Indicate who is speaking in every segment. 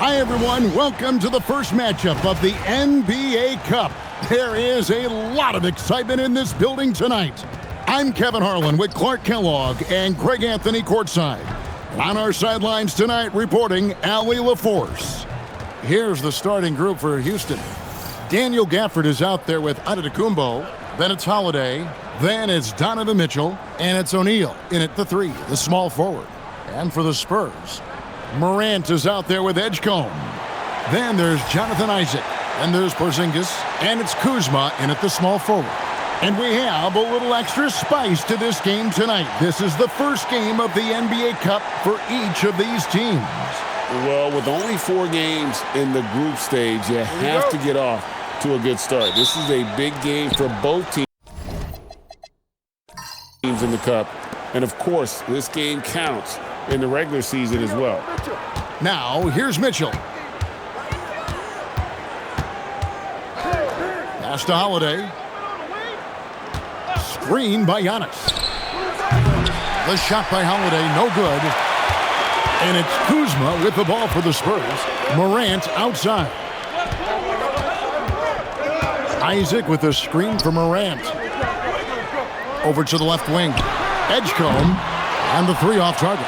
Speaker 1: Hi, everyone. Welcome to the first matchup of the NBA Cup. There is a lot of excitement in this building tonight. I'm Kevin Harlan with Clark Kellogg and Greg Anthony courtside. On our sidelines tonight, reporting Allie LaForce. Here's the starting group for Houston. Daniel Gafford is out there with Antetokounmpo. Then it's Holiday. Then it's Donovan Mitchell. And it's O'Neal in at the three, the small forward. And for the Spurs, Morant is out there with Edgecombe. Then there's Jonathan Isaac. And there's Porzingis. And it's Kuzma in at the small forward. And we have a little extra spice to this game tonight. This is the first game of the NBA Cup for each of these teams.
Speaker 2: Well, with only 4 games in the group stage, you have to get off to a good start. This is a big game for both teams in the Cup. And, of course, this game counts in the regular season as well.
Speaker 1: Now, here's Mitchell. Pass to Holiday. Screen by Giannis. The shot by Holiday, no good. And it's Kuzma with the ball for the Spurs. Morant outside. Isaac with a screen for Morant. Over to the left wing. Edgecombe, and the three off target.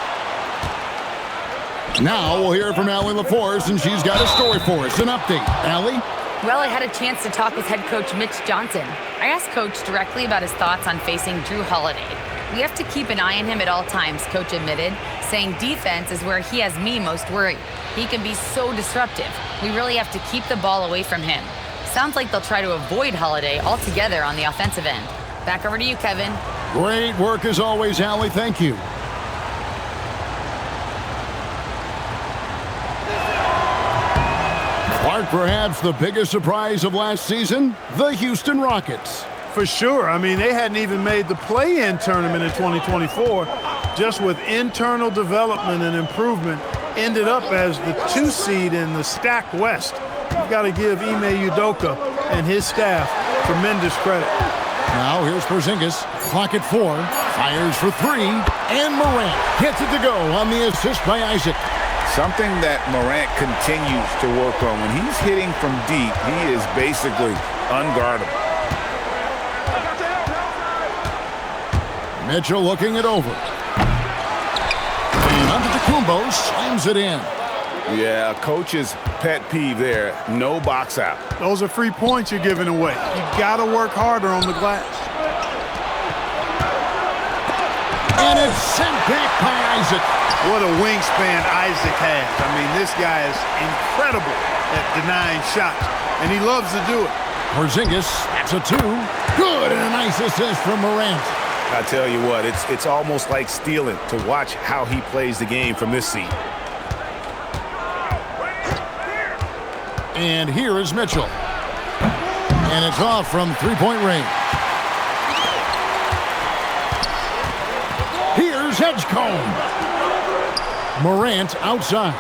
Speaker 1: Now we'll hear from Allie LaForce, and she's got a story for us. An update. Allie?
Speaker 3: Well, I had a chance to talk with head coach Mitch Johnson. I asked Coach directly about his thoughts on facing Drew Holiday. We have to keep an eye on him at all times, Coach admitted, saying defense is where he has me most worried. He can be so disruptive. We really have to keep the ball away from him. Sounds like they'll try to avoid Holiday altogether on the offensive end. Back over to you, Kevin.
Speaker 1: Great work as always, Allie. Thank you. Clark, perhaps the biggest surprise of last season, the Houston Rockets.
Speaker 4: For sure. I mean, they hadn't even made the play-in tournament in 2024. Just with internal development and improvement, ended up as the 2 seed in the stacked West. You've got to give Ime Udoka and his staff tremendous credit.
Speaker 1: Now here's Porzingis. Clock at 4. Fires for 3. And Morant gets it to go on the assist by Isaac.
Speaker 5: Something that Morant continues to work on. When he's hitting from deep, he is basically unguardable.
Speaker 1: Mitchell looking it over. And Antetokounmpo slams it in.
Speaker 5: Yeah, coach's pet peeve there. No box out.
Speaker 4: Those are free points you're giving away. You got to work harder on the glass.
Speaker 1: And it's sent back by Isaac.
Speaker 4: What a wingspan Isaac has. I mean, this guy is incredible at denying shots, and he loves to do it.
Speaker 1: Porzingis, that's a 2. Good, and a nice assist from Morant.
Speaker 5: I tell you what, it's almost like stealing to watch how he plays the game from this seat.
Speaker 1: And here is Mitchell. And it's off from three-point range. Here's Edgecombe. Morant outside.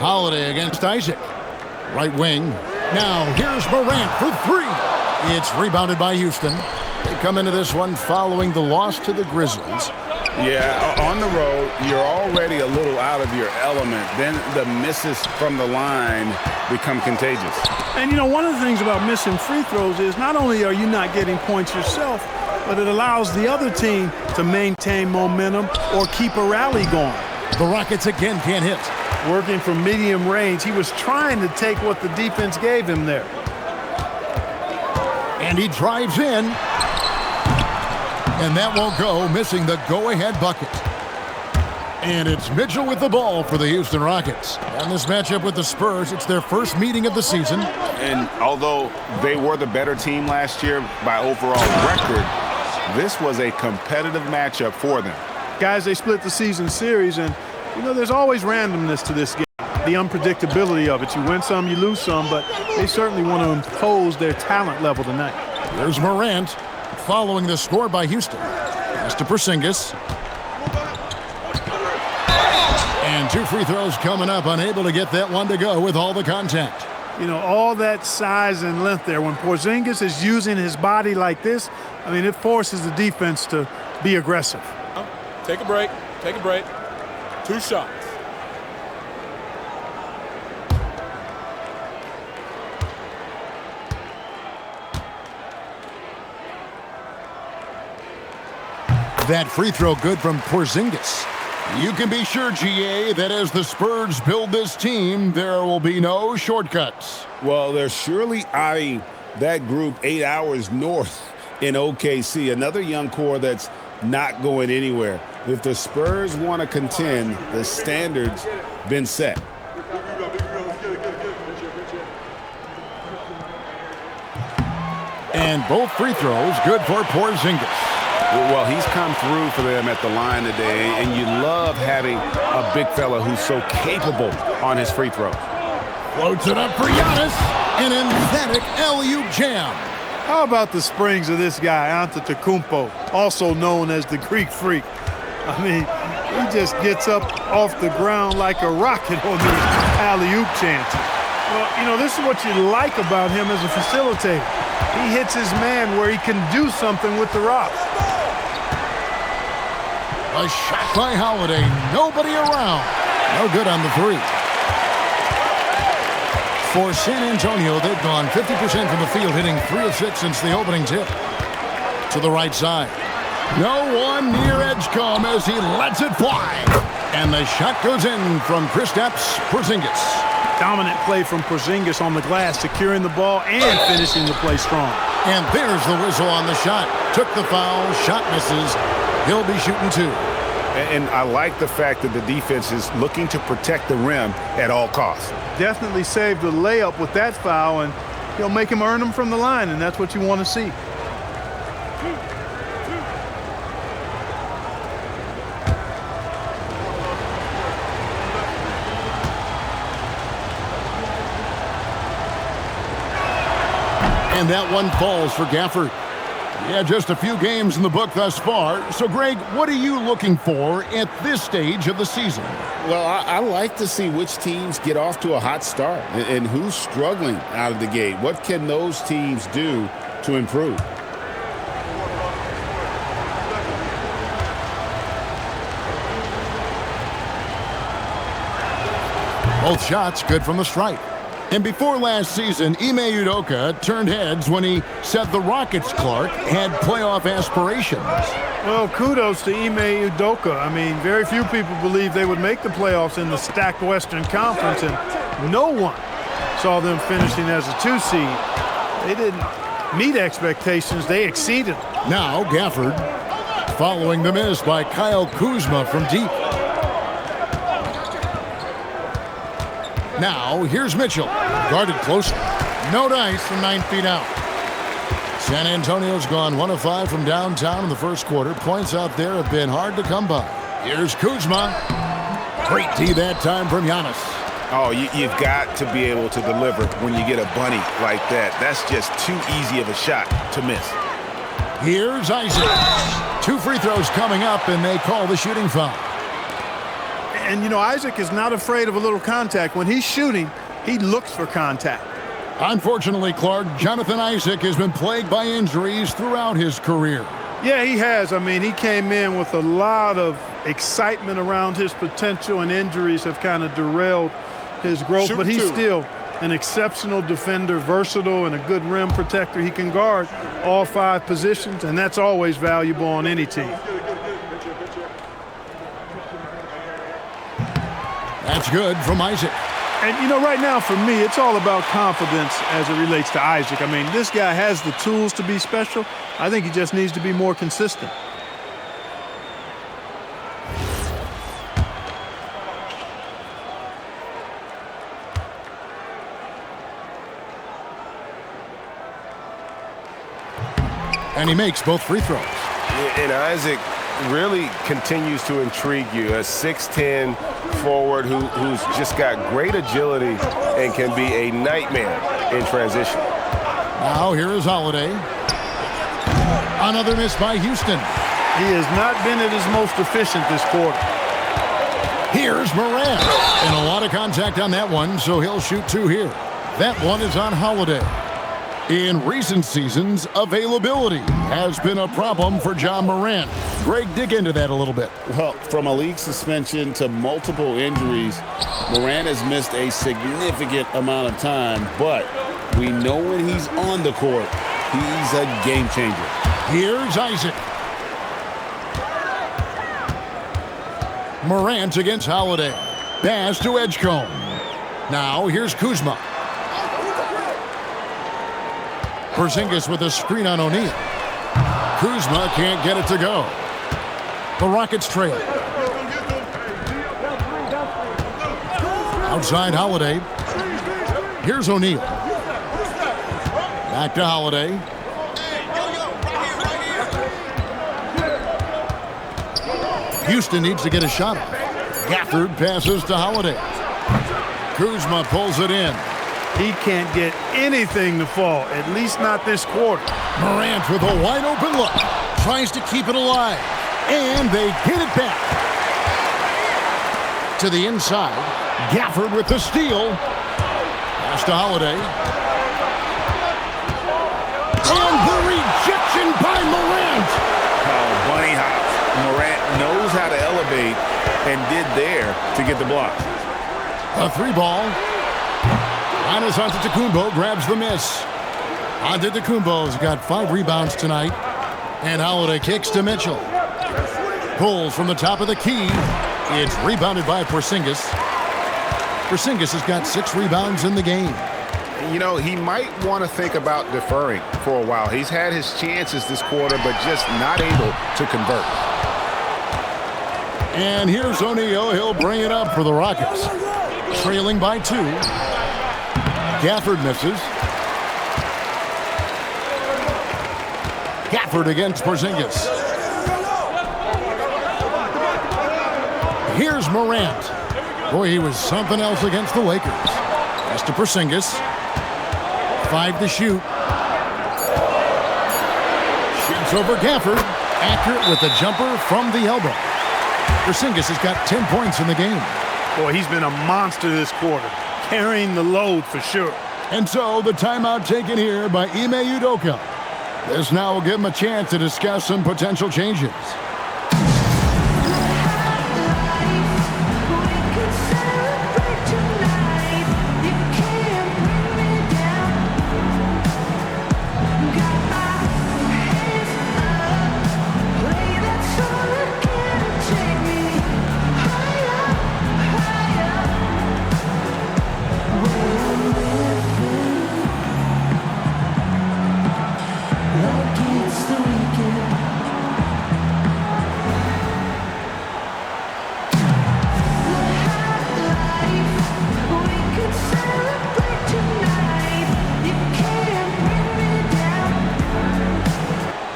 Speaker 1: Holiday against Isaac. Right wing. Now here's Morant for 3. It's rebounded by Houston. They come into this one following the loss to the Grizzlies.
Speaker 5: Yeah, on the road, you're already a little out of your element. Then the misses from the line become contagious.
Speaker 4: And, you know, one of the things about missing free throws is not only are you not getting points yourself, but it allows the other team to maintain momentum or keep a rally going.
Speaker 1: The Rockets again can't hit.
Speaker 4: Working from medium range, he was trying to take what the defense gave him there.
Speaker 1: And he drives in. And that won't go, missing the go-ahead bucket. And it's Mitchell with the ball for the Houston Rockets. And this matchup with the Spurs, it's their first meeting of the season.
Speaker 5: And although they were the better team last year by overall record, this was a competitive matchup for them.
Speaker 4: Guys, they split the season series, and, you know, there's always randomness to this game. The unpredictability of it. You win some, you lose some, but they certainly want to impose their talent level tonight.
Speaker 1: There's Morant following the score by Houston. Pass to Porzingis. And 2 free throws coming up, unable to get that one to go with all the contact.
Speaker 4: You know, all that size and length there. When Porzingis is using his body like this, I mean, it forces the defense to be aggressive.
Speaker 6: Take a break. Take a break. 2 shots.
Speaker 1: That free throw good from Porzingis. You can be sure, GA, that as the Spurs build this team, there will be no shortcuts.
Speaker 2: Well, they're surely eyeing that group 8 hours north in OKC, another young core that's not going anywhere. If the Spurs want to contend, the standard's been set.
Speaker 1: And both free throws good for Porzingis.
Speaker 5: Well, he's come through for them at the line today, and you love having a big fella who's so capable on his free throw.
Speaker 1: Floats it up for Giannis. An emphatic alley-oop jam.
Speaker 4: How about the springs of this guy, Antetokounmpo, also known as the Greek Freak? I mean, he just gets up off the ground like a rocket on these alley-oop chances. Well, you know, this is what you like about him as a facilitator. He hits his man where he can do something with the rock.
Speaker 1: A shot by Holiday. Nobody around. No good on the 3. For San Antonio, they've gone 50% from the field, hitting 3 of 6 since the opening tip. To the right side. No one near Edgecombe as he lets it fly. And the shot goes in from Kristaps Porzingis.
Speaker 4: Dominant play from Porzingis on the glass, securing the ball and finishing the play strong.
Speaker 1: And there's the whistle on the shot. Took the foul, shot misses. He'll be shooting 2.
Speaker 5: And I like the fact that the defense is looking to protect the rim at all costs.
Speaker 4: Definitely saved the layup with that foul, and he'll make him earn them from the line, and that's what you want to see.
Speaker 1: And that one falls for Gafford. Yeah, just a few games in the book thus far. So, Greg, what are you looking for at this stage of the season?
Speaker 2: Well, I like to see which teams get off to a hot start and who's struggling out of the gate. What can those teams do to improve?
Speaker 1: Both shots good from the stripe. And before last season, Ime Udoka turned heads when he said the Rockets, Clark, had playoff aspirations.
Speaker 4: Well, kudos to Ime Udoka. I mean, very few people believe they would make the playoffs in the stacked Western Conference, and no one saw them finishing as a 2 seed. They didn't meet expectations. They exceeded.
Speaker 1: Now Gafford following the miss by Kyle Kuzma from deep. Now, here's Mitchell. Guarded closely. No dice from 9 feet out. San Antonio's gone 1 of 5 from downtown in the first quarter. Points out there have been hard to come by. Here's Kuzma. Great D that time from Giannis.
Speaker 5: Oh, you've got to be able to deliver when you get a bunny like that. That's just too easy of a shot to miss.
Speaker 1: Here's Isaac. 2 free throws coming up, and they call the shooting foul.
Speaker 4: And, you know, Isaac is not afraid of a little contact. When he's shooting, he looks for contact.
Speaker 1: Unfortunately, Clark, Jonathan Isaac has been plagued by injuries throughout his career.
Speaker 4: Yeah, he has. I mean, he came in with a lot of excitement around his potential, and injuries have kind of derailed his growth. But he's still an exceptional defender, versatile, and a good rim protector. He can guard all 5 positions, and that's always valuable on any team.
Speaker 1: That's good from Isaac.
Speaker 4: And, you know, right now for me, it's all about confidence as it relates to Isaac. I mean, this guy has the tools to be special. I think he just needs to be more consistent.
Speaker 1: And he makes both free throws.
Speaker 5: And Isaac really continues to intrigue you. A 6'10" forward who's just got great agility and can be a nightmare in transition.
Speaker 1: Now here is Holiday. Another miss by Houston.
Speaker 4: He has not been at his most efficient this quarter.
Speaker 1: Here's Moran. And a lot of contact on that one, so he'll shoot 2 here. That one is on Holiday. In recent seasons, availability has been a problem for John Moran. Greg, dig into that a little bit.
Speaker 2: Well, from a league suspension to multiple injuries, Moran has missed a significant amount of time, but we know when he's on the court, he's a game changer.
Speaker 1: Here's Isaac. Morant against Holiday. Pass to Edgecombe. Now here's Kuzma. Porzingis with a screen on O'Neal. Kuzma can't get it to go. The Rockets trail. Outside Holiday. Here's O'Neal. Back to Holiday. Houston needs to get a shot off. Gafford passes to Holiday. Kuzma pulls it in.
Speaker 4: He can't get anything to fall, at least not this quarter.
Speaker 1: Morant with a wide open look. Tries to keep it alive. And they get it back. To the inside. Gafford with the steal. Pass to Holiday. And the rejection by Morant.
Speaker 2: Oh, bunny hop. Morant knows how to elevate and did there to get the block.
Speaker 1: A 3-ball. Giannis Antetokounmpo grabs the miss. Antetokounmpo's got 5 rebounds tonight. And Holiday kicks to Mitchell. Pulls from the top of the key. It's rebounded by Porzingis. Porzingis has got 6 rebounds in the game.
Speaker 5: You know, he might want to think about deferring for a while. He's had his chances this quarter, but just not able to convert.
Speaker 1: And here's O'Neal. He'll bring it up for the Rockets. Trailing by 2. Gafford misses. Gafford against Porzingis. Here's Morant. Boy, he was something else against the Lakers. Pass to Porzingis. 5 to shoot. Pass over Gafford. Accurate with the jumper from the elbow. Porzingis has got 10 points in the game.
Speaker 4: Boy, he's been a monster this quarter, carrying the load for sure.
Speaker 1: And so the timeout taken here by Ime Udoka. This now will give him a chance to discuss some potential changes.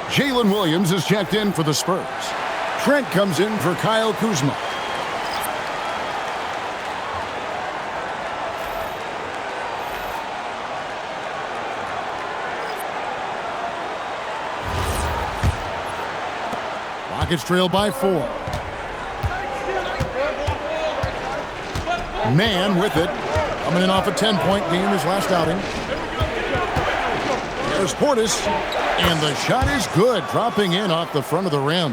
Speaker 1: Jalen Williams is checked in for the Spurs. Trent comes in for Kyle Kuzma. Rockets trail by 4. Man with it. Coming in off a 10-point game his last outing. There's Portis. And the shot is good, dropping in off the front of the rim.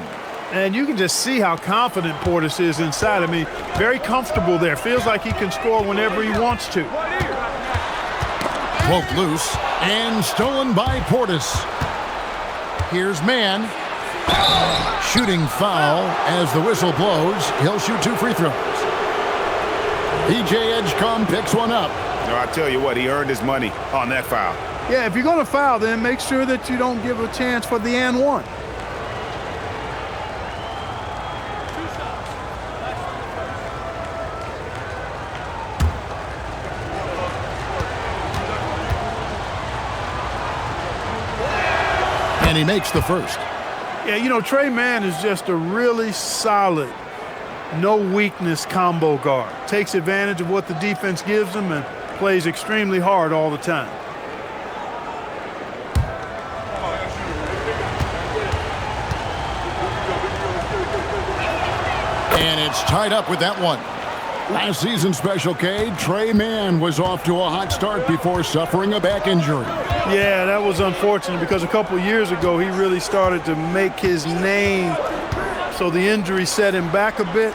Speaker 4: And you can just see how confident Portis is inside. I mean, very comfortable there. Feels like he can score whenever he wants to.
Speaker 1: Poked loose and stolen by Portis. Here's Man. Shooting foul as the whistle blows. He'll shoot 2 free throws. PJ Edgecombe picks one up.
Speaker 2: No, I tell you what, he earned his money on that foul.
Speaker 4: Yeah, if you're going to foul, then make sure that you don't give a chance for the and one.
Speaker 1: And he makes the first.
Speaker 4: Yeah, you know, Trey Mann is just a really solid, no weakness combo guard. Takes advantage of what the defense gives him and plays extremely hard all the time.
Speaker 1: And it's tied up with that one. Last season Special K, Trey Mann was off to a hot start before suffering a back injury.
Speaker 4: Yeah, that was unfortunate because a couple years ago he really started to make his name, so the injury set him back a bit,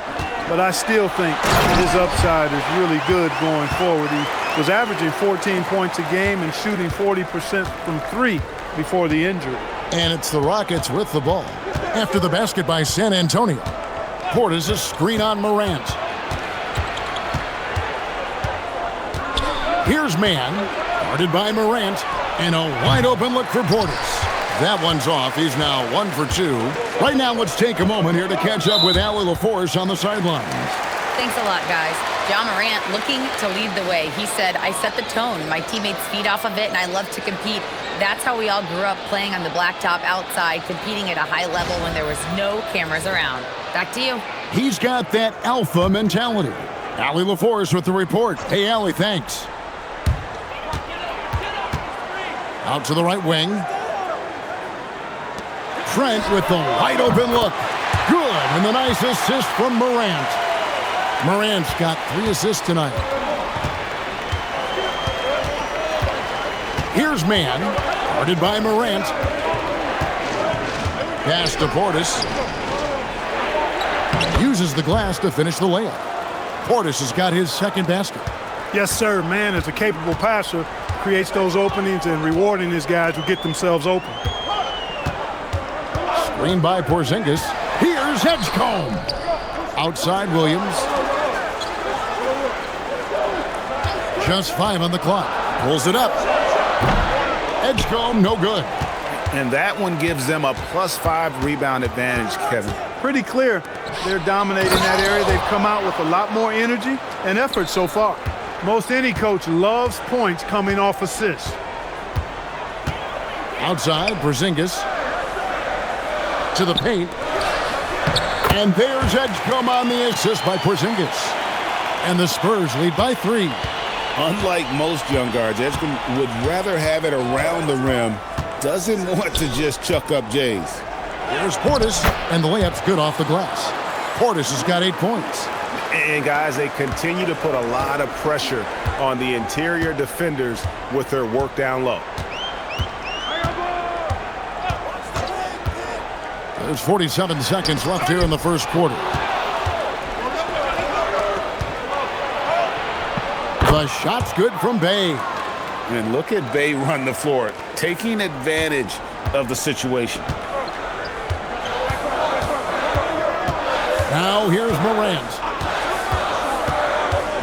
Speaker 4: but I still think his upside is really good going forward. He was averaging 14 points a game and shooting 40% from 3 before the injury.
Speaker 1: And it's the Rockets with the ball. After the basket by San Antonio. Portis' screen on Morant. Here's Man, guarded by Morant, and a wide open look for Portis. That one's off. He's now 1 for 2. Right now, let's take a moment here to catch up with Allie LaForce on the sidelines.
Speaker 3: Thanks a lot, guys. John Morant looking to lead the way. He said, I set the tone. My teammates feed off of it, and I love to compete. That's how we all grew up, playing on the blacktop outside, competing at a high level when there was no cameras around. Back to you.
Speaker 1: He's got that alpha mentality. Allie LaForce with the report. Hey, Allie, thanks. Out to the right wing. Trent with the wide open look. Good, and the nice assist from Morant. Morant's got 3 assists tonight. Here's Man, guarded by Morant. Pass to Portis. Uses the glass to finish the layup. Portis has got his second basket.
Speaker 4: Yes, sir. Man is a capable passer, creates those openings, and rewarding his guys who get themselves open.
Speaker 1: Screen by Porzingis. Here's Edgecombe. Outside Williams. Just 5 on the clock. Pulls it up. Edgecombe, no good.
Speaker 2: And that one gives them a +5 rebound advantage, Kevin.
Speaker 4: Pretty clear they're dominating that area. They've come out with a lot more energy and effort so far. Most any coach loves points coming off assists.
Speaker 1: Outside, Porzingis. To the paint. And there's Edgecombe on the assist by Porzingis. And the Spurs lead by 3.
Speaker 2: Unlike most young guards, Edgecombe would rather have it around the rim doesn't want to just chuck up Jays.
Speaker 1: Here's Portis, and the layup's good off the glass. Portis has got 8 points.
Speaker 5: And, guys, they continue to put a lot of pressure on the interior defenders with their work down low.
Speaker 1: There's 47 seconds left here in the first quarter. The shot's good from Bay.
Speaker 2: And look at Bay run the floor, taking advantage of the situation.
Speaker 1: Now here's Morant.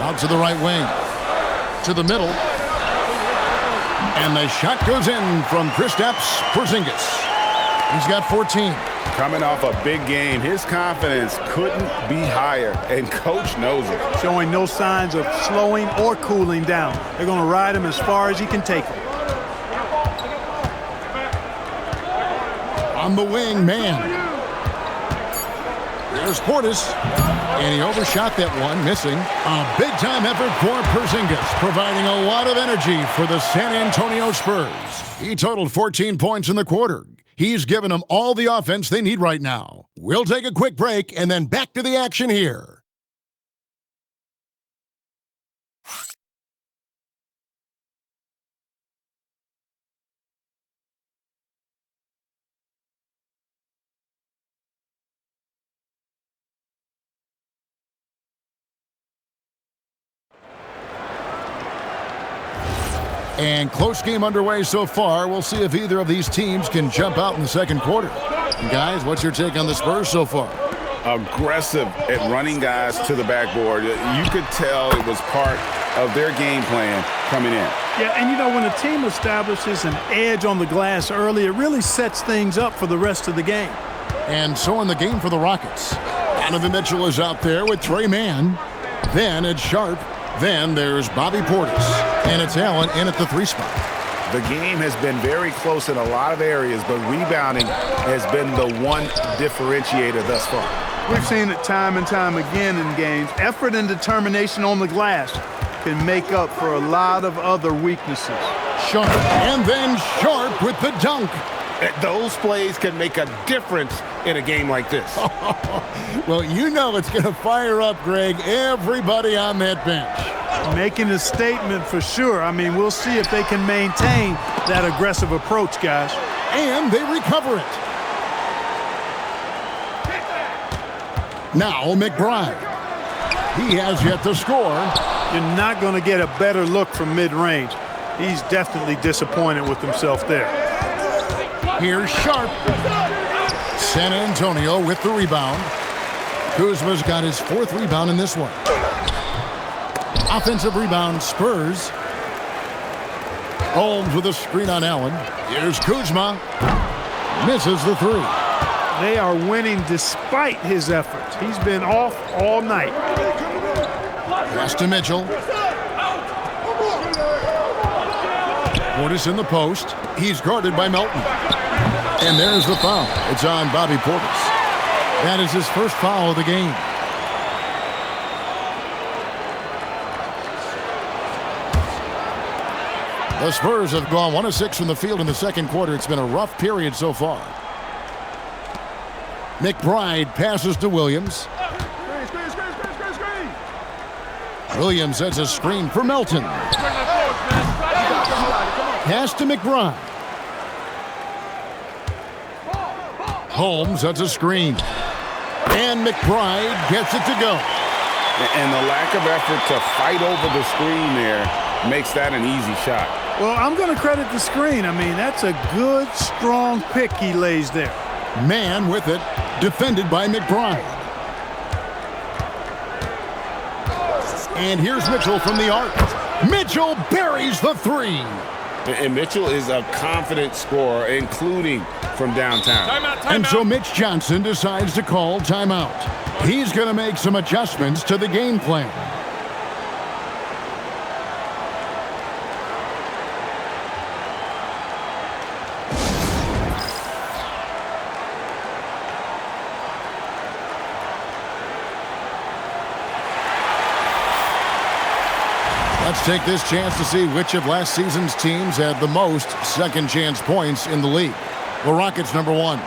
Speaker 1: Out to the right wing. To the middle. And the shot goes in from Kristaps Porzingis. He's got 14.
Speaker 2: Coming off a big game, his confidence couldn't be higher, and coach knows it.
Speaker 4: Showing no signs of slowing or cooling down. They're going to ride him as far as he can take him.
Speaker 1: On the wing, man. There's Portis, and he overshot that one, missing. A big-time effort for Porzingis, providing a lot of energy for the San Antonio Spurs. He totaled 14 points in the quarter. He's given them all the offense they need right now. We'll take a quick break and then back to the action here. And close game underway so far. We'll see if either of these teams can jump out in the second quarter. And guys, what's your take on the Spurs so far?
Speaker 2: Aggressive at running guys to the backboard. You could tell it was part of their game plan coming in.
Speaker 4: Yeah, and you know, when a team establishes an edge on the glass early, it really sets things up for the rest of the game.
Speaker 1: And so in the game for the Rockets, Donovan Mitchell is out there with Trey Mann. Then it's Sharp. Then there's Bobby Portis, and it's Allen in at the 3 spot.
Speaker 5: The game has been very close in a lot of areas, but rebounding has been the one differentiator thus far.
Speaker 4: We've seen it time and time again in games. Effort and determination on the glass can make up for a lot of other weaknesses.
Speaker 1: Sharp, and then Sharp with the dunk.
Speaker 5: Those plays can make a difference in a game like this.
Speaker 1: Well, you know it's going to fire up, Greg, everybody on that bench.
Speaker 4: Making a statement for sure. I mean, we'll see if they can maintain that aggressive approach, guys.
Speaker 1: And they recover it. Now McBride. He has yet to score.
Speaker 4: You're not going to get a better look from mid-range. He's definitely disappointed with himself there.
Speaker 1: Here's Sharp. San Antonio with the rebound. Kuzma's got his 4th rebound in this one. Offensive rebound, Spurs. Holmes with a screen on Allen. Here's Kuzma. Misses the 3.
Speaker 4: They are winning despite his efforts. He's been off all night.
Speaker 1: Pass to Mitchell. Portis in the post. He's guarded by Melton. And there's the foul. It's on Bobby Portis. That is his first foul of the game. The Spurs have gone 1 of 6 from the field in the second quarter. It's been a rough period so far. McBride passes to Williams. Williams sets a screen for Melton. Pass to McBride. Holmes sets a screen. And McBride gets it to go.
Speaker 2: And the lack of effort to fight over the screen there makes that an easy shot.
Speaker 4: Well, I'm going to credit the screen. I mean, that's a good, strong pick he lays there.
Speaker 1: Man with it, defended by McBride. And here's Mitchell from the arc. Mitchell buries the 3.
Speaker 2: And Mitchell is a confident scorer, including from downtown.
Speaker 1: And so Mitch Johnson decides to call timeout. He's going to make some adjustments to the game plan. take this chance to see which of last season's teams had the most second chance points in the league. The Rockets number 1.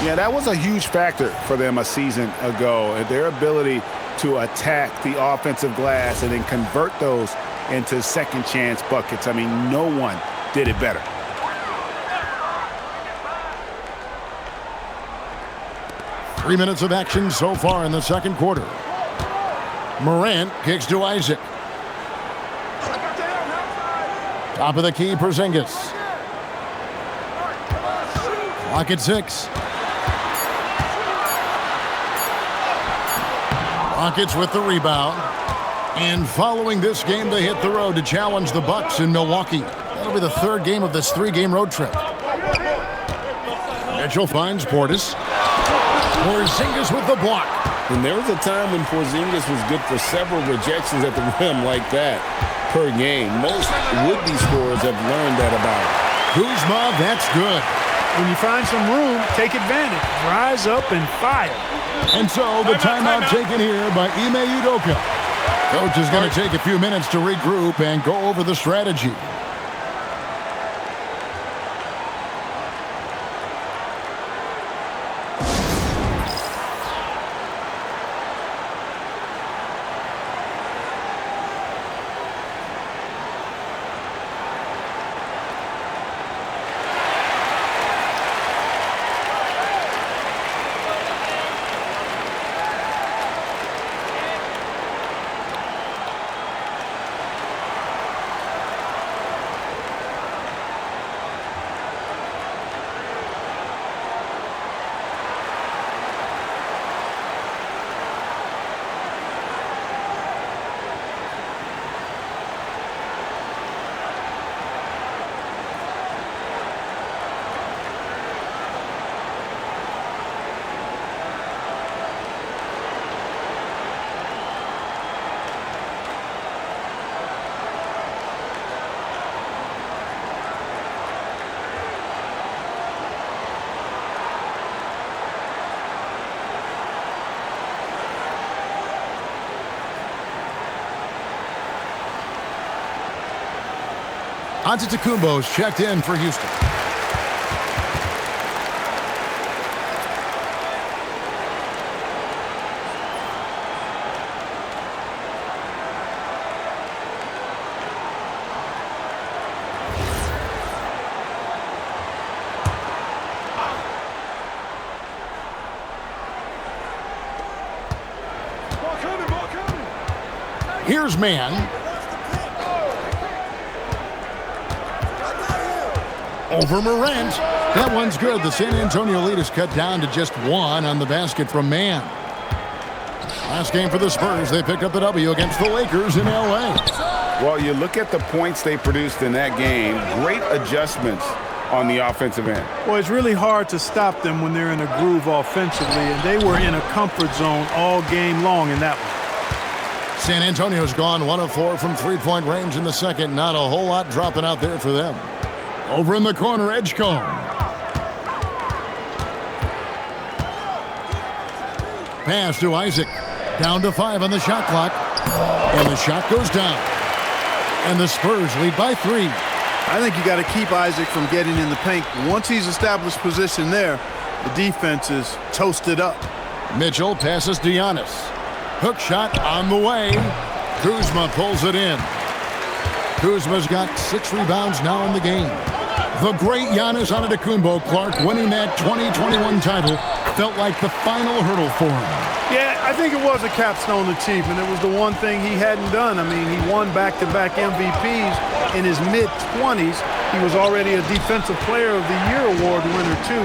Speaker 2: Yeah, that was a huge factor for them a season ago. And their ability to attack the offensive glass and then convert those into second chance buckets. I mean, no one did it better.
Speaker 1: Three minutes of action so far in the second quarter. Morant kicks to Isaac. Top of the key, Porzingis. Clock at 6. Rockets with the rebound. And following this game, they hit the road to challenge the Bucks in Milwaukee. That'll be the third game of this 3-game road trip. Mitchell finds Portis. Porzingis with the block.
Speaker 2: And there was a time when Porzingis was good for several rejections at the rim like that per game. Most would-be scorers have learned that about him.
Speaker 1: Kuzma, that's good.
Speaker 4: When you find some room, take advantage. Rise up and fire.
Speaker 1: And so the timeout taken here by Ime Udoka. Coach is going to take a few minutes to regroup and go over the strategy. Antetokounmpo's checked in for Houston. Here's man. Over Morant. That one's good. The San Antonio lead is cut down to just 1 on the basket from man. Last game for the Spurs, they picked up the W against the Lakers in L.A.
Speaker 2: Well, you look at the points they produced in that game. Great adjustments on the offensive end.
Speaker 4: Well, it's really hard to stop them when they're in a groove offensively, and they were in a comfort zone all game long in that one.
Speaker 1: San Antonio's gone 1 of 4 from three-point range in the second. Not a whole lot dropping out there for them. Over in the corner, Edgecombe. Pass to Isaac. Down to 5 on the shot clock. And the shot goes down. And the Spurs lead by 3.
Speaker 4: I think you got to keep Isaac from getting in the paint. Once he's established position there, the defense is toasted up.
Speaker 1: Mitchell passes to Giannis. Hook shot on the way. Kuzma pulls it in. Kuzma's got 6 rebounds now in the game. The great Giannis Antetokounmpo, Clark, winning that 2021 title felt like the final hurdle for him.
Speaker 4: Yeah, I think it was a capstone achievement. It was the one thing he hadn't done. I mean, he won back-to-back MVPs in his mid-20s. He was already a Defensive Player of the Year award winner, too.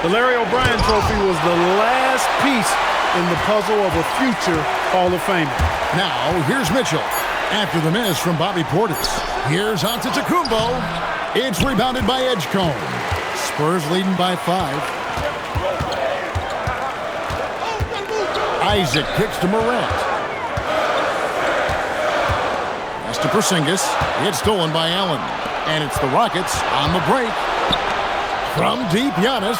Speaker 4: The Larry O'Brien Trophy was the last piece in the puzzle of a future Hall of Famer.
Speaker 1: Now, here's Mitchell. After the miss from Bobby Portis. Here's Antetokounmpo. It's rebounded by Edgecombe. Spurs leading by 5. Isaac kicks to Morant. Pass to Porzingis. It's stolen by Allen. And it's the Rockets on the break. From deep, Giannis.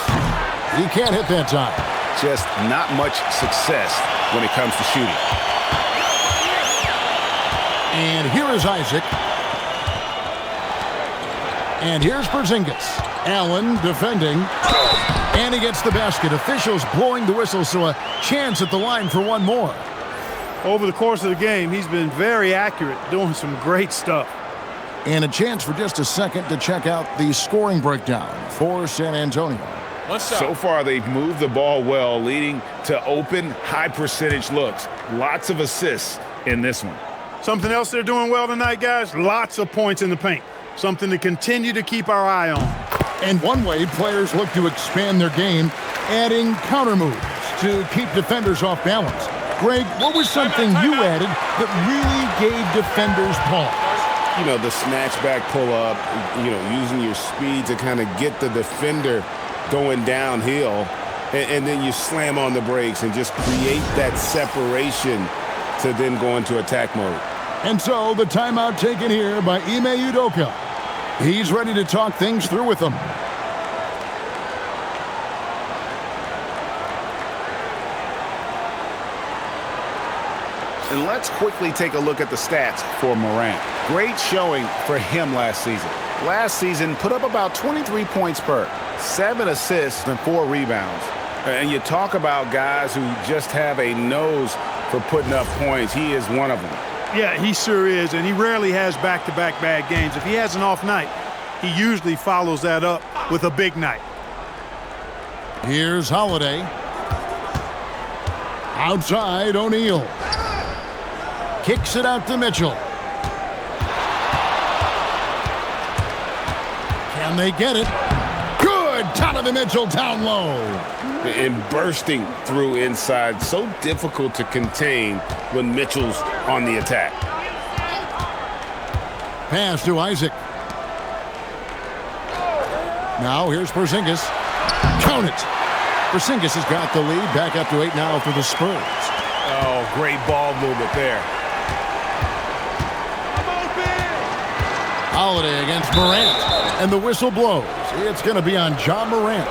Speaker 1: He can't hit that time.
Speaker 2: Just not much success when it comes to shooting.
Speaker 1: And here is Isaac. And here's Porzingis. Allen defending. And he gets the basket. Officials blowing the whistle, so a chance at the line for one more.
Speaker 4: Over the course of the game, he's been very accurate, doing some great stuff.
Speaker 1: And a chance for just a second to check out the scoring breakdown for San Antonio.
Speaker 2: So far, they've moved the ball well, leading to open, high-percentage looks. Lots of assists in this one.
Speaker 4: Something else they're doing well tonight, guys, lots of points in the paint. Something to continue to keep our eye on.
Speaker 1: And one way players look to expand their game, adding counter moves to keep defenders off balance. Greg, what was something you added that really gave defenders pause?
Speaker 2: You know, the snatch back pull-up, using your speed to kind of get the defender going downhill, and then you slam on the brakes and just create that separation to then go into attack mode.
Speaker 1: And so the timeout taken here by Ime Udoka. He's ready to talk things through with them.
Speaker 2: And let's quickly take a look at the stats for Morant. Great showing for him last season. Last season, put up about 23 points per, 7 assists and 4 rebounds. And you talk about guys who just have a nose for putting up points. He is one of them.
Speaker 4: Yeah, he sure is, and he rarely has back-to-back bad games. If he has an off night, he usually follows that up with a big night.
Speaker 1: Here's Holiday. Outside, O'Neal. Kicks it out to Mitchell. Can they get it? Good! Donovan Mitchell down low.
Speaker 2: And bursting through inside. So difficult to contain when Mitchell's on the attack.
Speaker 1: Pass to Isaac. Now here's Porzingis. Count it! Porzingis has got the lead. Back up to 8 now for the Spurs.
Speaker 2: Oh, great ball movement there.
Speaker 1: Holiday against Morant. And the whistle blows. It's going to be on John Morant.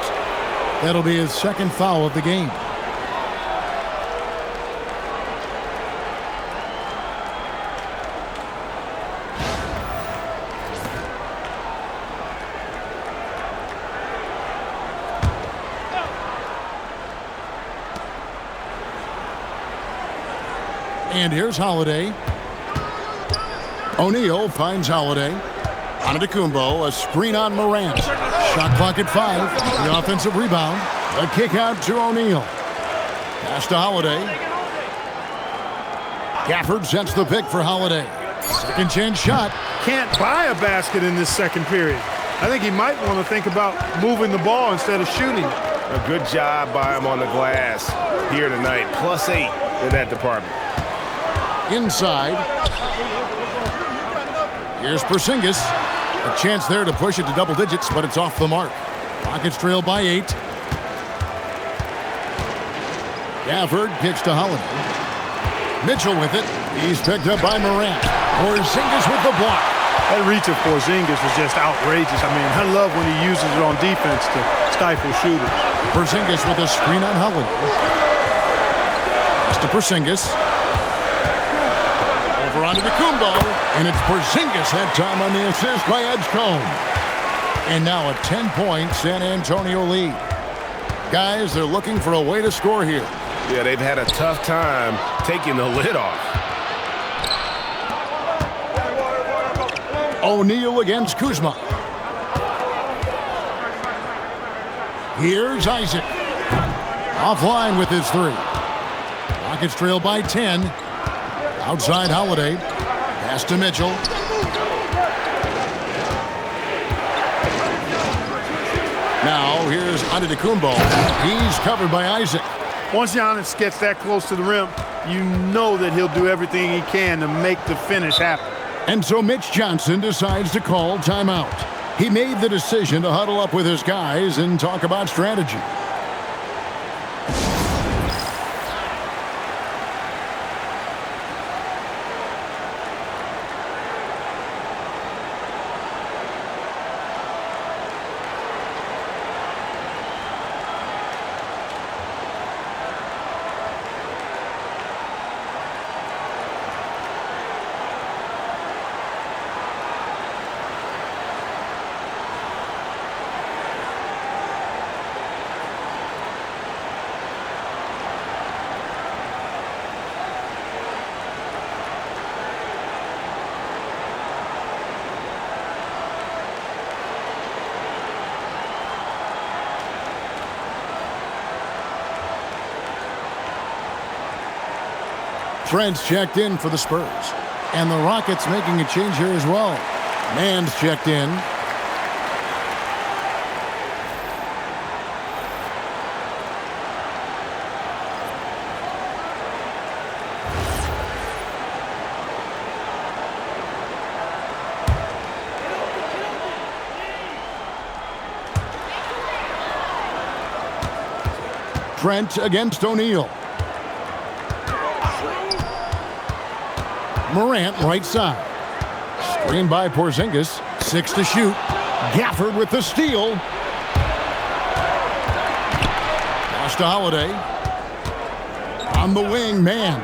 Speaker 1: That'll be his second foul of the game. And here's Holiday. O'Neal finds Holiday. Antetokounmpo, a screen on Morant. Shot clock at 5. The offensive rebound. A kick out to O'Neal. Pass to Holiday. Gafford sets the pick for Holiday. Second chance shot.
Speaker 4: Can't buy a basket in this second period. I think he might want to think about moving the ball instead of shooting it.
Speaker 5: A good job by him on the glass here tonight. +8 in that department.
Speaker 1: Inside. Here's Porzingis. A chance there to push it to double digits, but it's off the mark. Rockets trail by 8. Gafford kicks to Holiday. Mitchell with it. He's picked up by Morant. Porzingis with the block.
Speaker 4: That reach of Porzingis was just outrageous. I mean, I love when he uses it on defense to stifle shooters.
Speaker 1: Porzingis with a screen on Holiday. Pass to Porzingis. Over onto the Kumbo. And it's Porzingis that time on the assist by Edgecombe. And now a 10-point San Antonio lead. Guys, they're looking for a way to score here.
Speaker 5: Yeah, they've had a tough time taking the lid off.
Speaker 1: O'Neal against Kuzma. Here's Isaac. Offline with his 3. Rockets trail by 10. Outside Holiday. Pass to Mitchell. Now here's Antetokounmpo. He's covered by Isaac.
Speaker 4: Once Giannis gets that close to the rim, you know that he'll do everything he can to make the finish happen.
Speaker 1: And so Mitch Johnson decides to call timeout. He made the decision to huddle up with his guys and talk about strategy. Trent's checked in for the Spurs. And the Rockets making a change here as well. Mann's checked in. Trent against O'Neal. Morant right side. Screen by Porzingis. 6 to shoot. Gafford with the steal. Pass to Holiday. On the wing, Mann.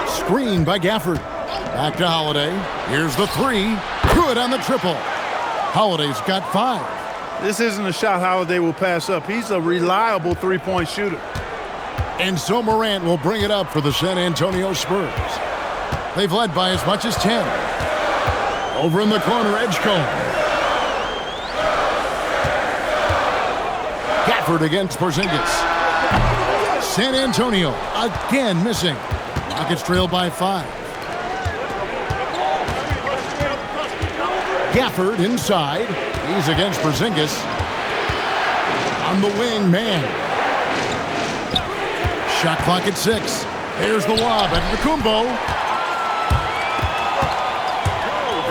Speaker 1: Screen by Gafford. Back to Holiday. Here's the three. Good on the triple. Holiday's got 5.
Speaker 4: This isn't a shot Holiday will pass up. He's a reliable three-point shooter.
Speaker 1: And so Morant will bring it up for the San Antonio Spurs. They've led by as much as 10. Over in the corner, Edgecombe. Gafford against Porzingis. San Antonio again missing. Rockets trail by 5. Gafford inside. He's against Porzingis. On the wing, Mann. Shot clock at 6. Here's the lob at Kumbo.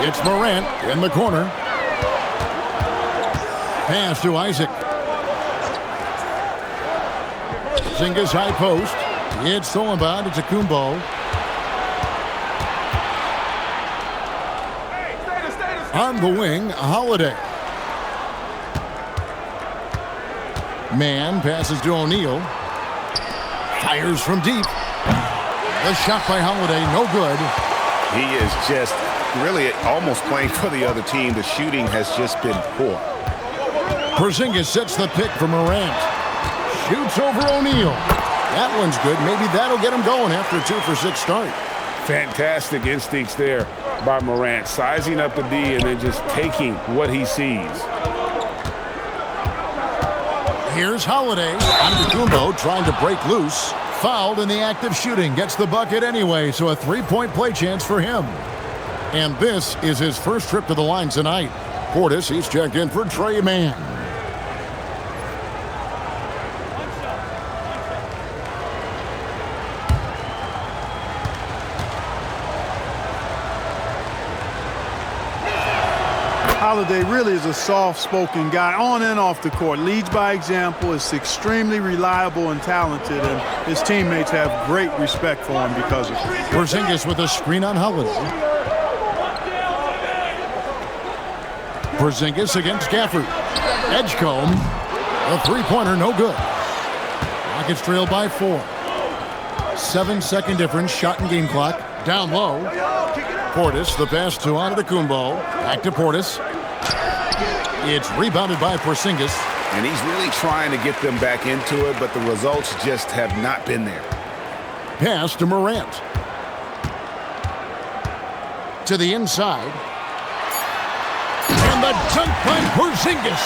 Speaker 1: It's Morant in the corner. Pass to Isaac. Porzingis high post. It's stolen by Kumbo. On the wing, Holiday. Mann passes to O'Neal. Fires from deep. The shot by Holiday, no good.
Speaker 2: He is just really almost playing for the other team. The shooting has just been poor.
Speaker 1: Porzingis sets the pick for Morant. Shoots over O'Neal. That one's good. Maybe that'll get him going after a 2-for-6 start.
Speaker 2: Fantastic instincts there by Morant. Sizing up the D and then just taking what he sees.
Speaker 1: Here's Holiday. Antetokounmpo trying to break loose. Fouled in the act of shooting. Gets the bucket anyway, so a 3-point play chance for him. And this is his first trip to the line tonight. Portis, he's checked in for Trey Mann.
Speaker 4: Holiday really is a soft-spoken guy on and off the court. Leads by example, is extremely reliable and talented, and his teammates have great respect for him because of it.
Speaker 1: Porzingis with a screen on Holiday. Porzingis against Gafford. Edgecombe. A three-pointer, no good. Rockets trail by 4. 7-second difference, shot and game clock. Down low. Portis, the pass to Antetokounmpo. Back to Portis. It's rebounded by Porzingis.
Speaker 2: And he's really trying to get them back into it, but the results just have not been there.
Speaker 1: Pass to Morant. To the inside. And the dunk by Porzingis.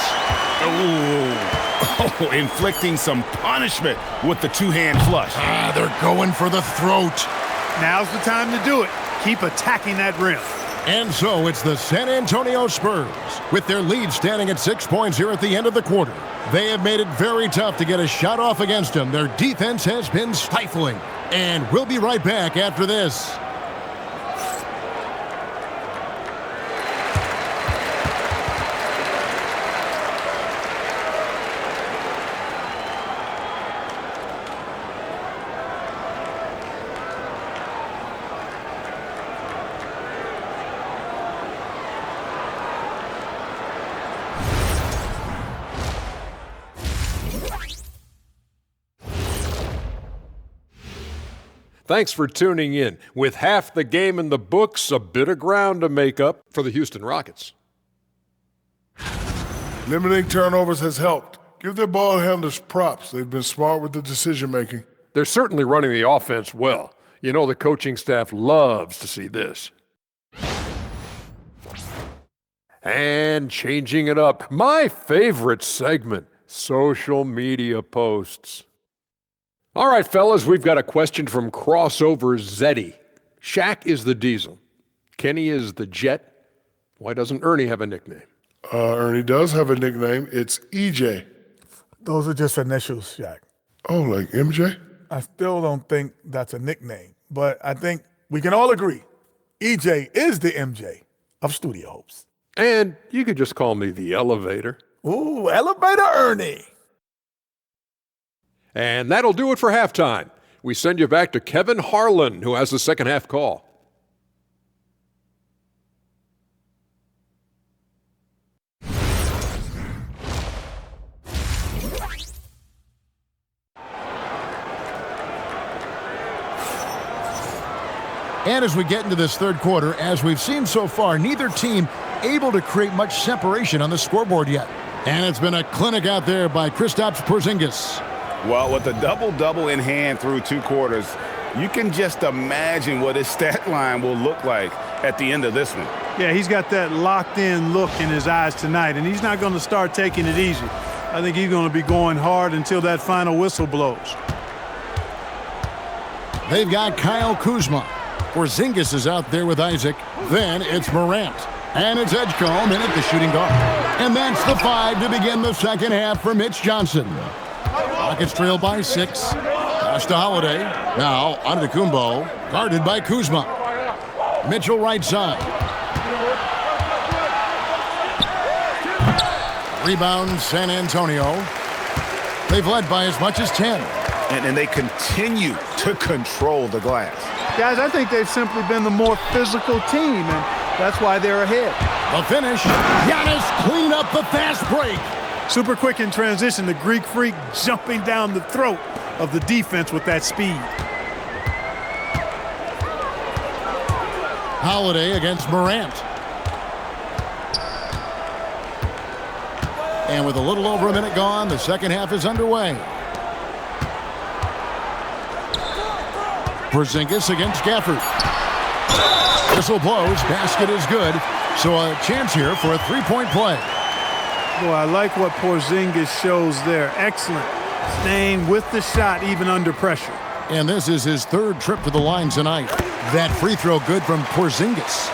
Speaker 2: Oh, inflicting some punishment with the two-hand flush.
Speaker 1: They're going for the throat.
Speaker 4: Now's the time to do it. Keep attacking that rim.
Speaker 1: And so it's the San Antonio Spurs, with their lead standing at 6 points here at the end of the quarter. They have made it very tough to get a shot off against them. Their defense has been stifling. And we'll be right back after this.
Speaker 7: Thanks for tuning in. With half the game in the books, a bit of ground to make up for the Houston Rockets.
Speaker 8: Limiting turnovers has helped. Give their ball handlers props. They've been smart with the decision-making.
Speaker 7: They're certainly running the offense well. You know the coaching staff loves to see this. And changing it up, my favorite segment, social media posts. All right, fellas, we've got a question from Crossover Zeddy. Shaq is the Diesel. Kenny is the Jet. Why doesn't Ernie have a nickname?
Speaker 8: Ernie does have a nickname. It's EJ.
Speaker 9: Those are just initials, Shaq.
Speaker 8: Oh, like MJ?
Speaker 9: I still don't think that's a nickname, but I think we can all agree EJ is the MJ of Studio Hopes.
Speaker 7: And you could just call me the Elevator.
Speaker 9: Ooh, Elevator Ernie.
Speaker 7: And that'll do it for halftime. We send you back to Kevin Harlan, who has the second half call.
Speaker 1: And as we get into this third quarter, as we've seen so far, neither team able to create much separation on the scoreboard yet. And it's been a clinic out there by Kristaps Porzingis.
Speaker 2: Well, with a double-double in hand through 2 quarters, you can just imagine what his stat line will look like at the end of this one.
Speaker 4: Yeah, he's got that locked-in look in his eyes tonight, and he's not going to start taking it easy. I think he's going to be going hard until that final whistle blows.
Speaker 1: They've got Kyle Kuzma. Porzingis is out there with Isaac. Then it's Morant. And it's Edgecombe in at the shooting guard. And that's the 5 to begin the second half for Mitch Johnson. Rockets trail by 6. Pass to Holiday. Now Antetokounmpo, guarded by Kuzma. Mitchell right side. Rebound San Antonio. They've led by as much as 10.
Speaker 2: And they continue to control the glass.
Speaker 4: Guys, I think they've simply been the more physical team, and that's why they're ahead.
Speaker 1: The finish. Giannis clean up the fast break.
Speaker 4: Super quick in transition. The Greek Freak jumping down the throat of the defense with that speed.
Speaker 1: Holiday against Morant. And with a little over a minute gone, the second half is underway. Porzingis against Gafford. Whistle blows. Basket is good. So a chance here for a three-point play.
Speaker 4: Boy, I like what Porzingis shows there. Excellent. Staying with the shot even under pressure.
Speaker 1: And this is his third trip to the line tonight. That free throw good from Porzingis.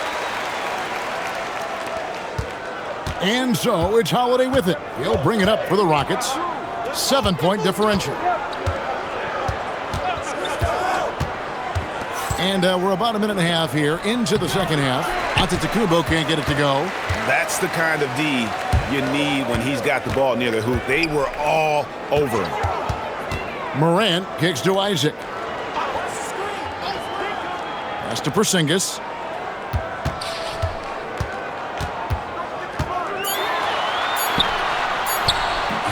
Speaker 1: And so it's Holiday with it. He'll bring it up for the Rockets. 7-point differential. And we're about a minute and a half here into the second half. Antetokounmpo can't get it to go.
Speaker 2: That's the kind of D you need when he's got the ball near the hoop. They were all over him.
Speaker 1: Morant kicks to Isaac. Pass to Porzingis.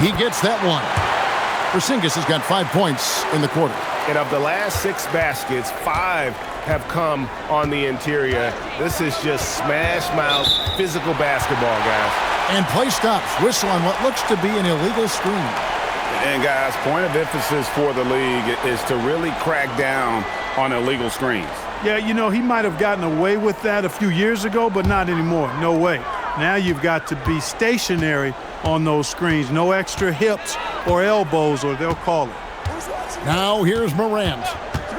Speaker 1: He gets that one. Porzingis has got 5 points in the quarter.
Speaker 5: And of the last 6 baskets, 5 have come on the interior. This is just smash mouth physical basketball, guys.
Speaker 1: And play stops. Whistle on what looks to be an illegal screen.
Speaker 2: And guys, point of emphasis for the league is to really crack down on illegal screens.
Speaker 4: Yeah, you know, he might have gotten away with that a few years ago, but not anymore. No way. Now you've got to be stationary on those screens. No extra hips or elbows, or they'll call it.
Speaker 1: Now here's Morant.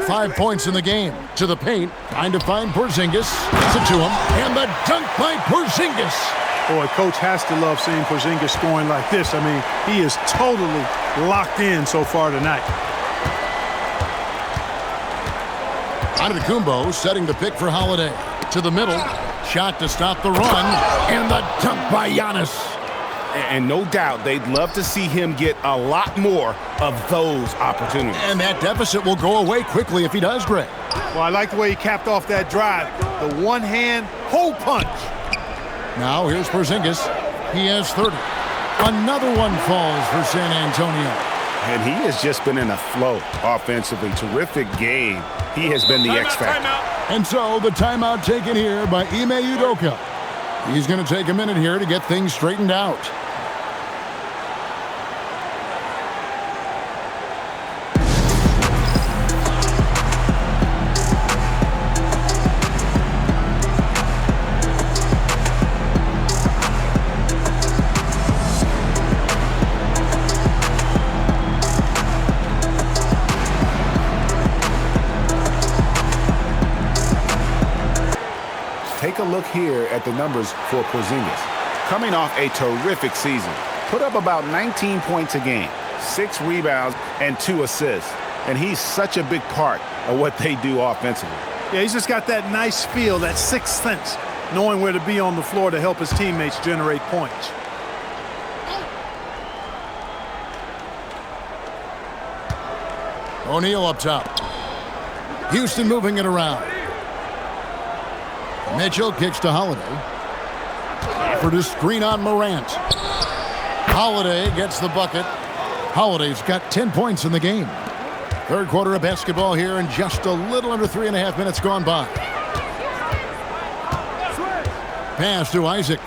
Speaker 1: 5 points in the game. To the paint. Trying to find Porzingis. Gets it to him. And the dunk by Porzingis.
Speaker 4: Boy, Coach has to love seeing Porzingis scoring like this. I mean, he is totally locked in so far tonight.
Speaker 1: Antetokounmpo setting the pick for Holiday. To the middle. Shot to stop the run. And the dunk by Giannis.
Speaker 2: And no doubt they'd love to see him get a lot more of those opportunities.
Speaker 1: And that deficit will go away quickly if he does, Greg.
Speaker 4: Well, I like the way he capped off that drive. The one-hand hole punch.
Speaker 1: Now here's Porzingis. He has 30. Another one falls for San Antonio.
Speaker 2: And he has just been in a flow offensively. Terrific game. He has been the X factor.
Speaker 1: And so the timeout taken here by Ime Udoka. He's going to take a minute here to get things straightened out.
Speaker 2: here at the numbers for Porzingis. Coming off a terrific season, put up about 19 points a game, 6 rebounds, and 2 assists. And he's such a big part of what they do offensively.
Speaker 4: Yeah, he's just got that nice feel, that sixth sense, knowing where to be on the floor to help his teammates generate points.
Speaker 1: O'Neal up top. Houston moving it around. Mitchell kicks to Holiday. Offered a screen on Morant. Holiday gets the bucket. Holiday's got 10 points in the game. Third quarter of basketball here, and just a little under 3.5 minutes gone by. Pass to Isaac.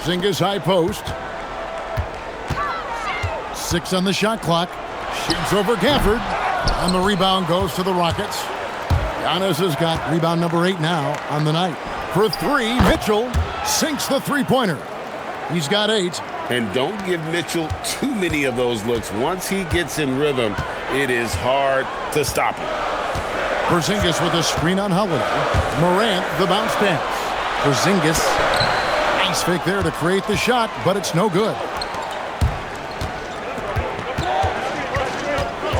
Speaker 1: Porzingis high post. 6 on the shot clock. Shoots over Gafford. And the rebound goes to the Rockets. Giannis has got rebound number 8 now on the night. For 3, Mitchell sinks the three-pointer. He's got 8.
Speaker 2: And don't give Mitchell too many of those looks. Once he gets in rhythm, it is hard to stop him.
Speaker 1: Porzingis with a screen on Holiday. Morant, the bounce pass. Porzingis. Nice fake there to create the shot, but it's no good.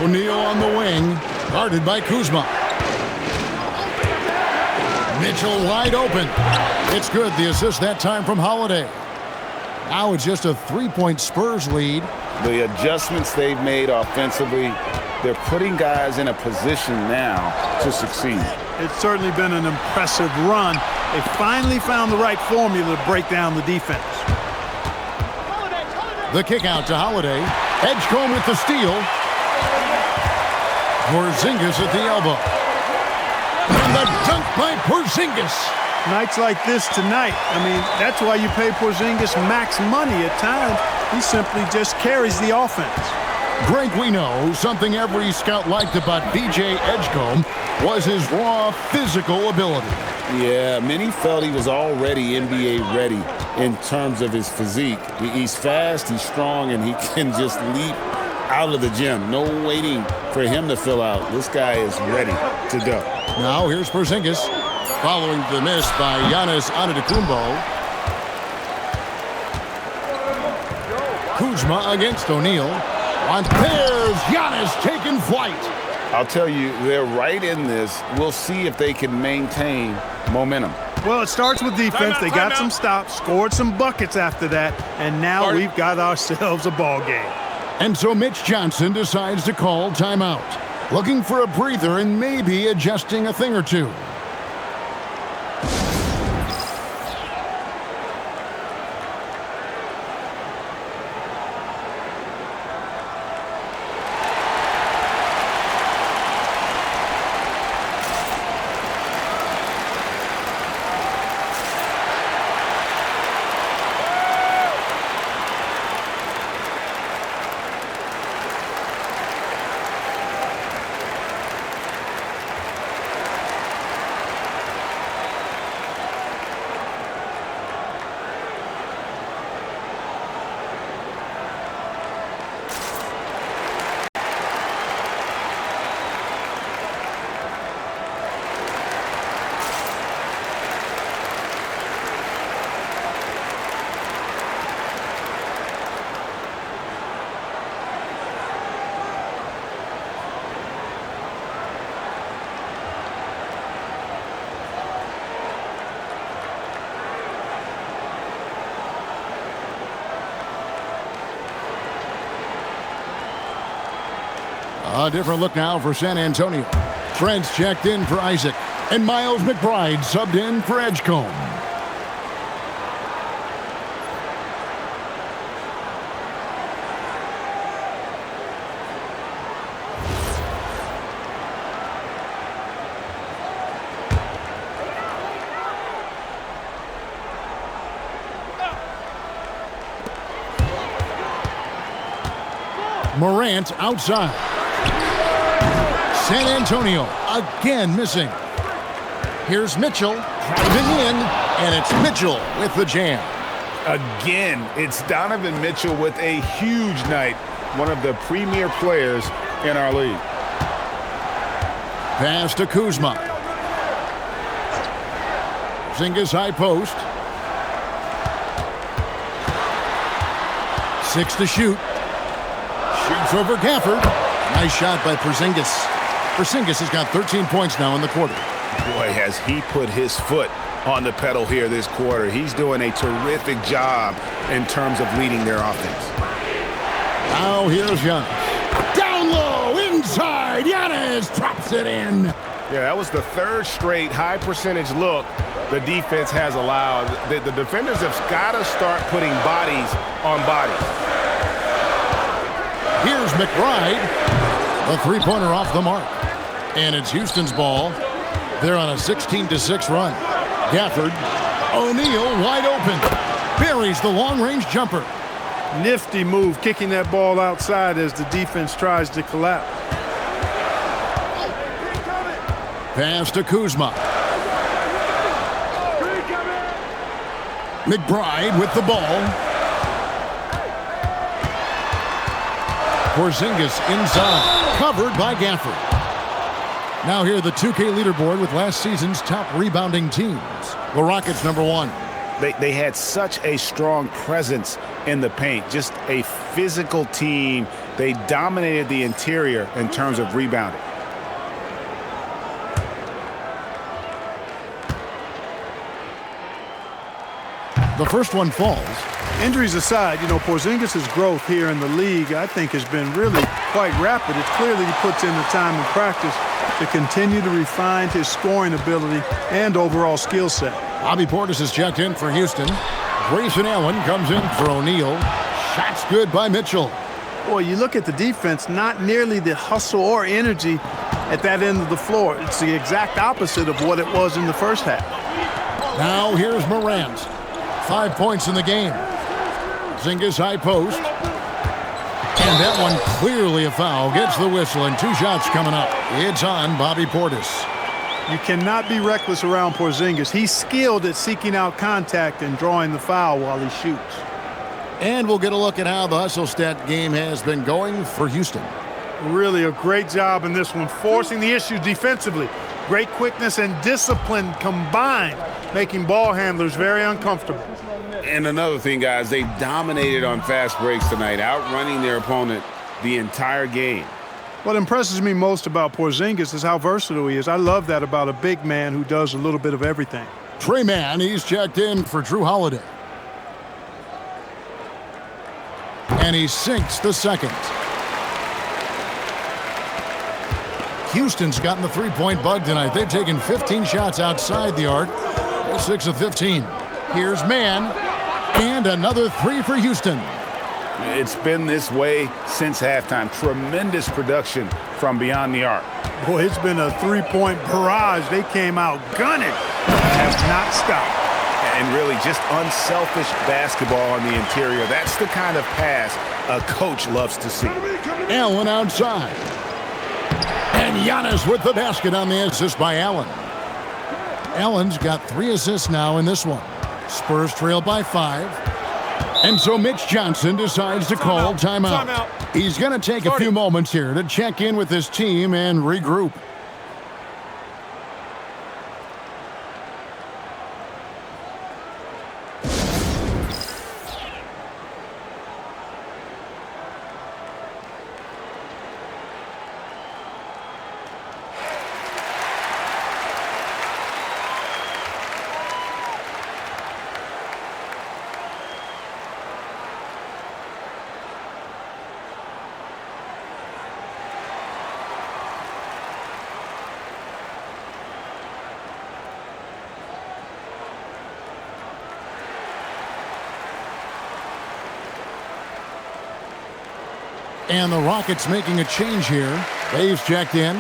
Speaker 1: O'Neal on the wing, guarded by Kuzma. Mitchell wide open. It's good. The assist that time from Holiday. Now it's just a 3-point Spurs lead.
Speaker 2: The adjustments they've made offensively, they're putting guys in a position now to succeed.
Speaker 4: It's certainly been an impressive run. They finally found the right formula to break down the defense.
Speaker 1: The kick out to Holiday. Edgecombe with the steal. Porzingis at the elbow. And the dunk by Porzingis.
Speaker 4: Nights like this tonight, I mean, that's why you pay Porzingis max money at times. He simply just carries the offense.
Speaker 1: Greg, we know something every scout liked about B.J. Edgecombe was his raw physical ability.
Speaker 2: Yeah, many felt he was already NBA ready in terms of his physique. He's fast, he's strong, and he can just leap out of the gym. No waiting for him to fill out. This guy is ready to go.
Speaker 1: Now here's Porzingis. Following the miss by Giannis Antetokounmpo. Kuzma against O'Neal. On pairs, Giannis taking flight.
Speaker 2: I'll tell you, they're right in this. We'll see if they can maintain momentum.
Speaker 4: Well, it starts with defense. They got some stops, scored some buckets after that, and now we've got ourselves a ball game.
Speaker 1: And so Mitch Johnson decides to call timeout. Looking for a breather and maybe adjusting a thing or two. A different look now for San Antonio. Trent's checked in for Isaac. And Miles McBride subbed in for Edgecombe. Morant outside. San Antonio again missing. Here's Mitchell driving in, and it's Mitchell with the jam.
Speaker 2: Again, it's Donovan Mitchell with a huge night. One of the premier players in our league.
Speaker 1: Pass to Kuzma. Porzingis high post. 6 to shoot. Shoots over Gafford. Nice shot by Porzingis. Porzingis has got 13 points now in the quarter.
Speaker 2: Boy, has he put his foot on the pedal here this quarter. He's doing a terrific job in terms of leading their offense.
Speaker 1: Now here's Giannis. Down low, inside. Giannis drops it in.
Speaker 5: Yeah, that was the third straight high percentage look the defense has allowed. The defenders have got to start putting bodies on bodies.
Speaker 1: Here's McBride. A three-pointer off the mark. And it's Houston's ball. They're on a 16-6 run. Gafford. O'Neal wide open. Buries the long-range jumper.
Speaker 4: Nifty move, kicking that ball outside as the defense tries to collapse.
Speaker 1: Pass to Kuzma. McBride with the ball. Porzingis inside. Covered by Gafford. Now here the 2K leaderboard with last season's top rebounding teams. The Rockets number 1.
Speaker 2: They had such a strong presence in the paint. Just a physical team. They dominated the interior in terms of rebounding.
Speaker 1: The first one falls.
Speaker 4: Injuries aside, you know, Porzingis' growth here in the league, I think, has been really quite rapid. It's clear that he puts in the time in practice to continue to refine his scoring ability and overall skill set.
Speaker 1: Bobby Portis is checked in for Houston. Grayson Allen comes in for O'Neal. Shots good by Mitchell.
Speaker 4: Boy, you look at the defense, not nearly the hustle or energy at that end of the floor. It's the exact opposite of what it was in the first half.
Speaker 1: Now here's Morant. 5 points in the game. Porzingis high post. And that one clearly a foul. Gets the whistle and 2 shots coming up. It's on Bobby Portis.
Speaker 4: You cannot be reckless around Porzingis. He's skilled at seeking out contact and drawing the foul while he shoots.
Speaker 1: And we'll get a look at how the hustle stat game has been going for Houston.
Speaker 4: Really a great job in this one, forcing the issue defensively. Great quickness and discipline combined, making ball handlers very uncomfortable.
Speaker 2: And another thing, guys, they dominated on fast breaks tonight, outrunning their opponent the entire game.
Speaker 4: What impresses me most about Porzingis is how versatile he is. I love that about a big man who does a little bit of everything.
Speaker 1: Trey Mann, he's checked in for Drew Holiday. And he sinks the second. Houston's gotten the three-point bug tonight. They've taken 15 shots outside the arc. They're 6 of 15. Here's Mann. And another 3 for Houston.
Speaker 2: It's been this way since halftime. Tremendous production from beyond the arc.
Speaker 4: Boy, it's been a three-point barrage. They came out gunning. Have not stopped.
Speaker 2: And really just unselfish basketball on the interior. That's the kind of pass a coach loves to see.
Speaker 1: Allen outside. And Giannis with the basket on the assist by Allen. Allen's got 3 assists now in this one. Spurs trail by 5. And so Mitch Johnson decides to call timeout. He's going to take a few moments here to check in with his team and regroup. And the Rockets making a change here. Dave's checked in.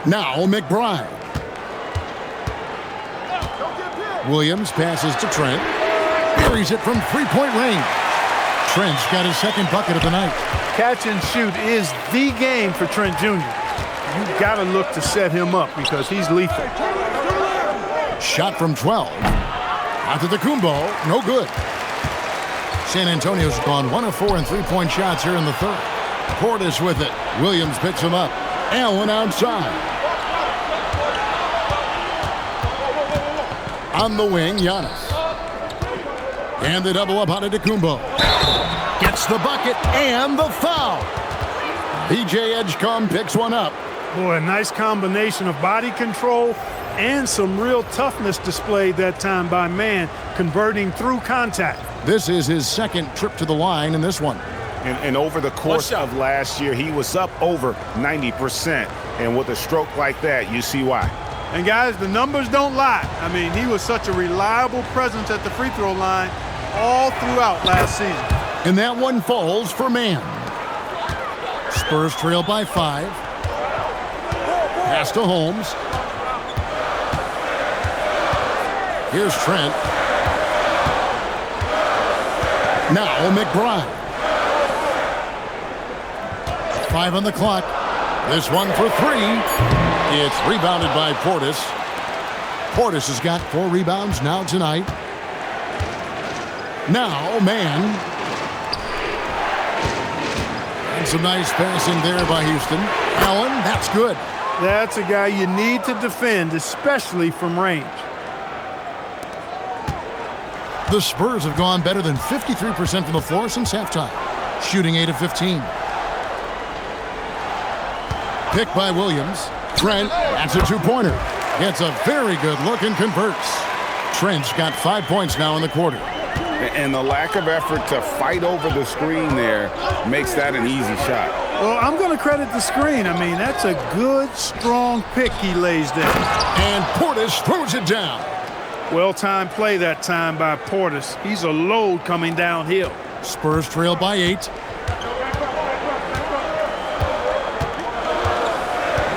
Speaker 1: Now McBride. Williams passes to Trent. Buries it from three-point range. Trent's got his second bucket of the night.
Speaker 4: Catch and shoot is the game for Trent Jr. You got to look to set him up because he's lethal.
Speaker 1: Shot from 12. Antetokounmpo, no good. San Antonio's gone 1 of 4 in three-point shots here in the third. Portis with it. Williams picks him up. Allen outside. On the wing, Giannis. And the double up on Antetokounmpo. Gets the bucket and the foul. PJ Edgecombe picks one up.
Speaker 4: Boy, a nice combination of body control and some real toughness displayed that time by Man, converting through contact.
Speaker 1: This is his second trip to the line in this one.
Speaker 2: And over the course of last year, he was up over 90%. And with a stroke like that, you see why.
Speaker 4: And guys, the numbers don't lie. I mean, he was such a reliable presence at the free throw line all throughout last season.
Speaker 1: And that one falls for Man. Spurs trail by 5. Pass to Holmes. Here's Trent. Now McBride. 5 on the clock. This one for 3. It's rebounded by Portis. Portis has got 4 rebounds now tonight. Now Man. And some nice passing there by Houston. Allen, that's good.
Speaker 4: That's a guy you need to defend, especially from range.
Speaker 1: The Spurs have gone better than 53% from the floor since halftime, shooting 8 of 15. Picked by Williams. Trent, that's a two-pointer. Gets a very good look and converts. Trent's got 5 points now in the quarter.
Speaker 2: And the lack of effort to fight over the screen there makes that an easy shot.
Speaker 4: Well, I'm going to credit the screen. I mean, that's a good, strong pick he lays there.
Speaker 1: And Portis throws it down.
Speaker 4: Well-timed play that time by Portis. He's a load coming downhill.
Speaker 1: Spurs trail by 8.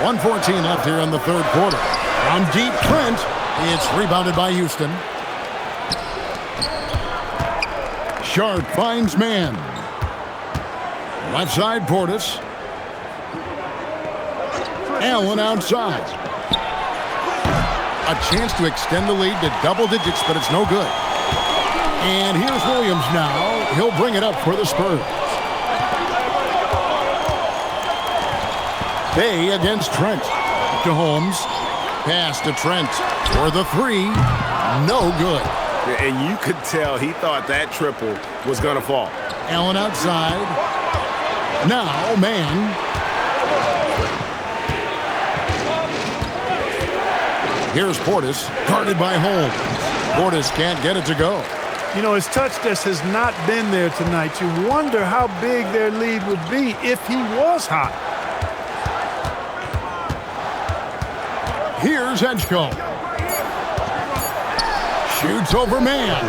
Speaker 1: 1:14 left here in the third quarter. From deep, Trent. It's rebounded by Houston. Sharp finds Man. Left side, Portis. Allen outside. A chance to extend the lead to double digits, but it's no good. And here's Williams now. He'll bring it up for the Spurs. Bay against Trent. To Holmes. Pass to Trent for the 3. No good.
Speaker 2: And you could tell he thought that triple was going to fall.
Speaker 1: Allen outside. Now Man. Here's Portis, guarded by Holmes. Portis can't get it to go.
Speaker 4: You know, his touch just has not been there tonight. You wonder how big their lead would be if he was hot.
Speaker 1: Here's Edgecombe. Shoots over Man.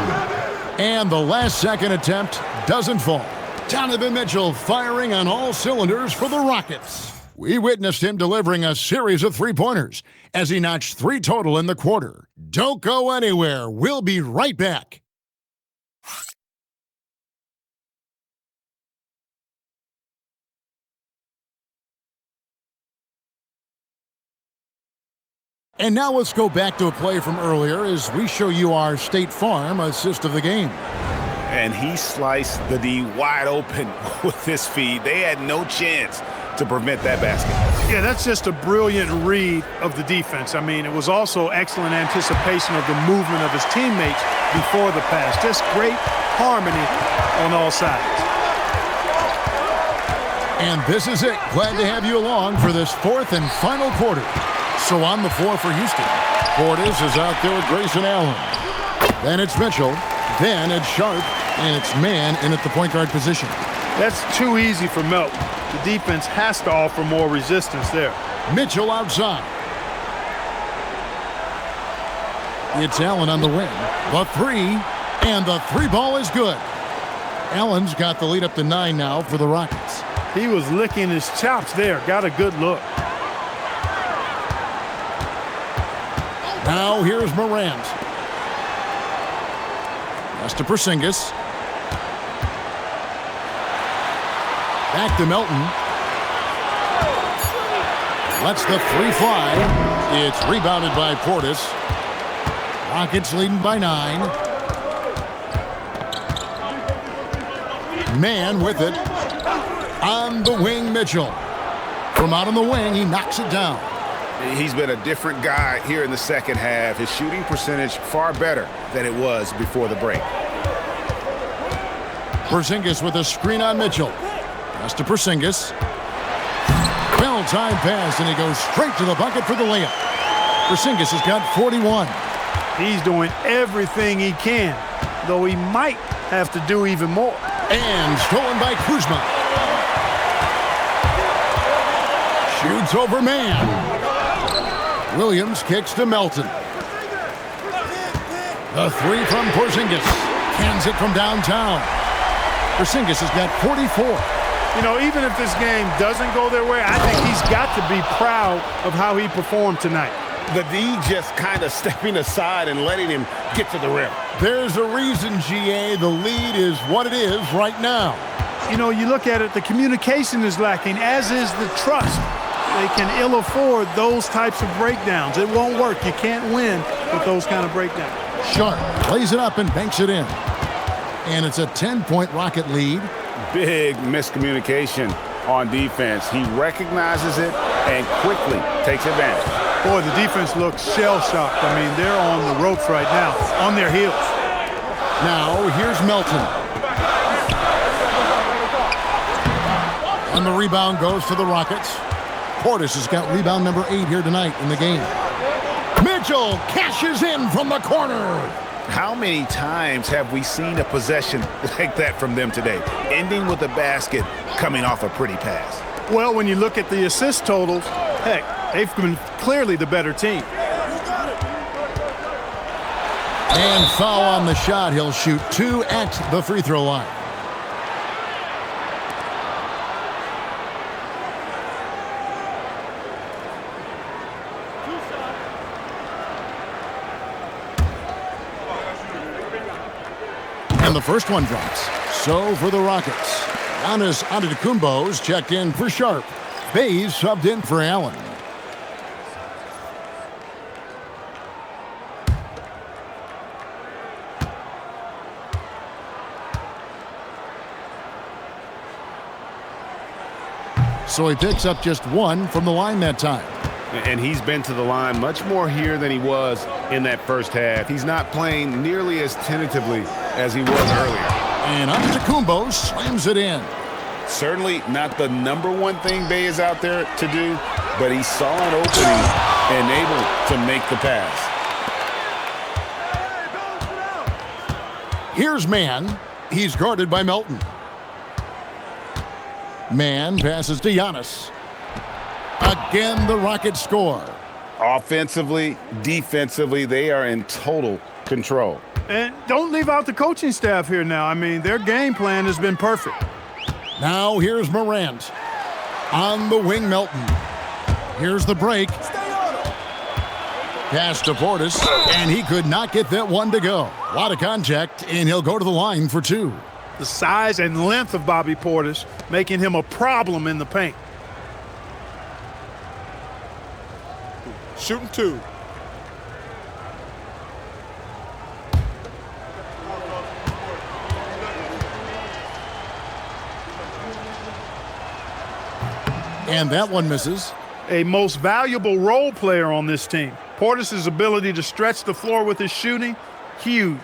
Speaker 1: And the last second attempt doesn't fall. Donovan Mitchell firing on all cylinders for the Rockets. We witnessed him delivering a series of three-pointers as he notched 3 total in the quarter. Don't go anywhere. We'll be right back. And now let's go back to a play from earlier as we show you our State Farm assist of the game.
Speaker 2: And he sliced the D wide open with his feed. They had no chance to prevent that basket.
Speaker 4: Yeah, that's just a brilliant read of the defense. I mean, it was also excellent anticipation of the movement of his teammates before the pass. Just great harmony on all sides.
Speaker 1: And this is it. Glad to have you along for this 4th and final quarter. So on the floor for Houston, Portis is out there with Grayson Allen. Then it's Mitchell. Then it's Sharp. And it's Man in at the point guard position.
Speaker 4: That's too easy for Melton. The defense has to offer more resistance there.
Speaker 1: Mitchell outside. It's Allen on the wing. The 3. And the 3 ball is good. Allen's got the lead up to 9 now for the Rockets.
Speaker 4: He was licking his chops there. Got a good look.
Speaker 1: Now here's Morant. Pass to Porzingis. Back to Melton. Lets the three fly. It's rebounded by Portis. Rockets leading by 9. Man with it. On the wing, Mitchell. From out on the wing, he knocks it down.
Speaker 2: He's been a different guy here in the second half. His shooting percentage far better than it was before the break.
Speaker 1: Porzingis with a screen on Mitchell. Pass to Porzingis. Well-timed pass, and he goes straight to the bucket for the layup. Porzingis has got 41.
Speaker 4: He's doing everything he can, though he might have to do even more.
Speaker 1: And stolen by Kuzma. Shoots over man. Williams kicks to Melton. The three from Porzingis. Cans it from downtown. Porzingis has got 44.
Speaker 4: You know, even if this game doesn't go their way, I think he's got to be proud of how he performed tonight.
Speaker 2: The D just kind of stepping aside and letting him get to the rim.
Speaker 1: There's a reason, GA, the lead is what it is right now.
Speaker 4: You know, you look at it, the communication is lacking, as is the trust. They can ill afford those types of breakdowns. It won't work. You can't win with those kind of breakdowns.
Speaker 1: Sharp plays it up and banks it in. And it's a 10-point Rocket lead.
Speaker 2: Big miscommunication on defense. He recognizes it and quickly takes advantage.
Speaker 4: Boy, the defense looks shell-shocked. I mean, they're on the ropes right now, on their heels.
Speaker 1: Now, here's Melton. And the rebound goes to the Rockets. Portis has got rebound number 8 here tonight in the game. Mitchell cashes in from the corner.
Speaker 2: How many times have we seen a possession like that from them today, ending with a basket coming off a pretty pass?
Speaker 4: Well, when you look at the assist totals, heck, they've been clearly the better team.
Speaker 1: And foul on the shot. He'll shoot 2 at the free throw line. And the first one drops. So for the Rockets, Giannis Antetokounmpo's checked in for Sharp. Bays subbed in for Allen. So he picks up just 1 from the line that time.
Speaker 2: And he's been to the line much more here than he was in that first half. He's not playing nearly as tentatively as he was earlier.
Speaker 1: And Antetokounmpo slams it in.
Speaker 2: Certainly not the #1 thing Bay is out there to do, but he saw an opening and able to make the pass.
Speaker 1: Here's Man. He's guarded by Melton. Man passes to Giannis. Again, the Rockets score.
Speaker 2: Offensively, defensively, they are in total control.
Speaker 4: And don't leave out the coaching staff here now. I mean, their game plan has been perfect.
Speaker 1: Now here's Morant. On the wing, Melton. Here's the break. Pass to Portis, and he could not get that one to go. A lot of contact, and he'll go to the line for 2.
Speaker 4: The size and length of Bobby Portis making him a problem in the paint.
Speaker 6: Shooting 2.
Speaker 1: And that one misses.
Speaker 4: A most valuable role player on this team. Portis' ability to stretch the floor with his shooting, huge.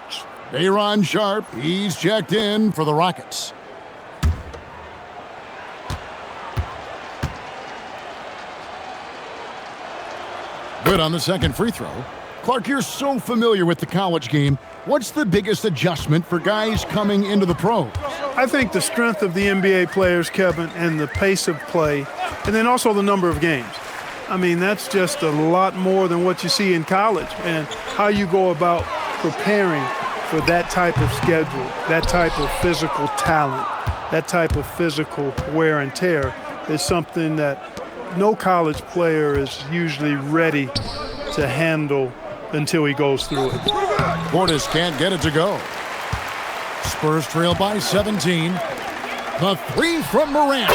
Speaker 1: Day'Ron Sharp, he's checked in for the Rockets. Good on the second free throw. Clark, you're so familiar with the college game. What's the biggest adjustment for guys coming into the pros?
Speaker 4: I think the strength of the NBA players, Kevin, and the pace of play, and then also the number of games. I mean, that's just a lot more than what you see in college, and how you go about preparing for that type of schedule, that type of physical talent, that type of physical wear and tear is something that no college player is usually ready to handle until he goes through it.
Speaker 1: Portis can't get it to go. Spurs trail by 17. The three from Morant.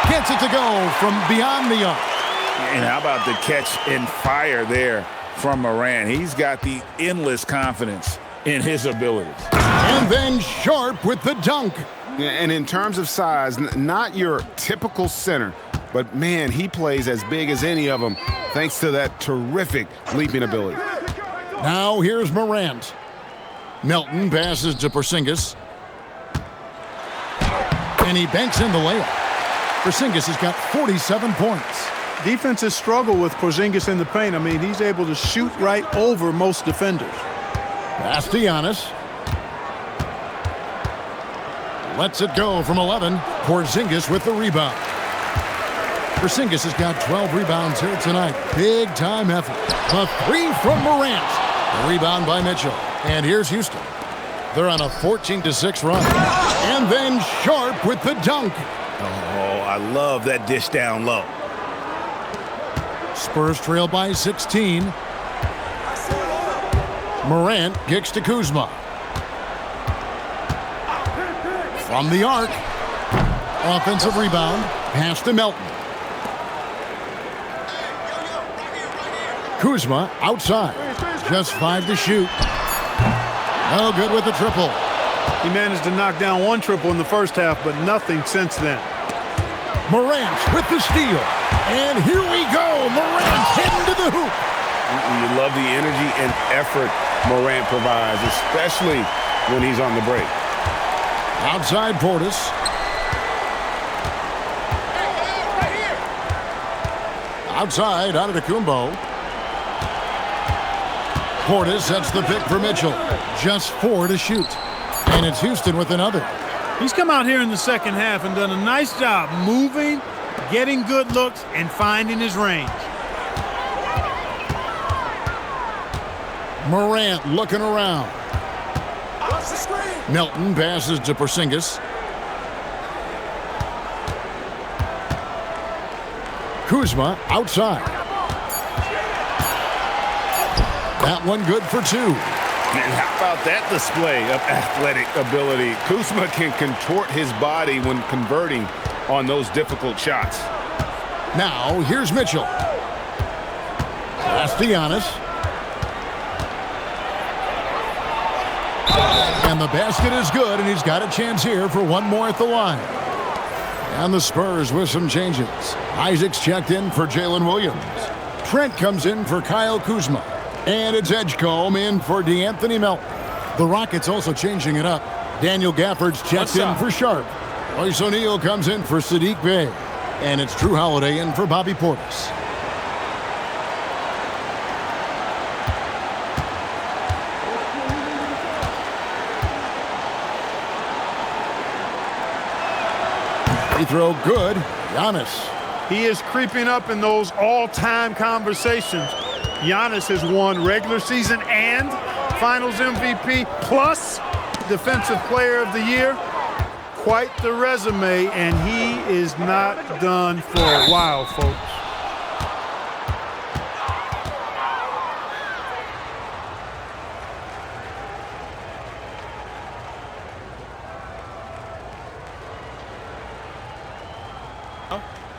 Speaker 1: Gets it to go from beyond the arc.
Speaker 2: And how about the catch and fire there from Morant? He's got the endless confidence in his abilities.
Speaker 1: And then Sharp with the dunk.
Speaker 5: And in terms of size, not your typical center, but man, he plays as big as any of them thanks to that terrific leaping ability.
Speaker 1: Now here's Morant. Melton passes to Porzingis. And he banks in the layup. Porzingis has got 47 points.
Speaker 4: Defenses struggle with Porzingis in the paint. I mean, he's able to shoot right over most defenders.
Speaker 1: Pass to Giannis. Lets it go from 11. Porzingis with the rebound. Porzingis has got 12 rebounds here tonight. Big time effort. The three from Morant. The rebound by Mitchell. And here's Houston. They're on a 14-6 run. And then Sharp with the dunk.
Speaker 2: Oh, I love that dish down low.
Speaker 1: Spurs trail by 16. Morant kicks to Kuzma. From the arc. Offensive rebound. Pass to Melton. Kuzma outside. Just 5 to shoot. No good with the triple.
Speaker 4: He managed to knock down one triple in the first half, but nothing since then.
Speaker 1: Morant with the steal. And here we go. Morant heading to the hoop.
Speaker 2: You love the energy and effort Morant provides, especially when he's on the break.
Speaker 1: Outside Portis. Outside Antetokounmpo. Portis sets the pick for Mitchell. Just 4 to shoot. And it's Houston with another.
Speaker 4: He's come out here in the second half and done a nice job moving, getting good looks, and finding his range.
Speaker 1: Morant looking around. Melton passes to Porzingis. Kuzma outside. That one good for 2.
Speaker 2: And how about that display of athletic ability? Kuzma can contort his body when converting on those difficult shots.
Speaker 1: Now, here's Mitchell. Pass to Giannis. And the basket is good, and he's got a chance here for one more at the line. And the Spurs with some changes. Isaac's checked in for Jalen Williams. Trent comes in for Kyle Kuzma. And it's Edgecombe in for DeAnthony Melton. The Rockets also changing it up. Daniel Gafford's checked in for Sharp. Royce O'Neal comes in for Sadiq Bey. And it's Drew Holiday in for Bobby Portis. Free throw good. Giannis.
Speaker 4: He is creeping up in those all-time conversations. Giannis has won regular season and Finals MVP plus Defensive Player of the Year. Quite the resume, and he is not done for a while, folks.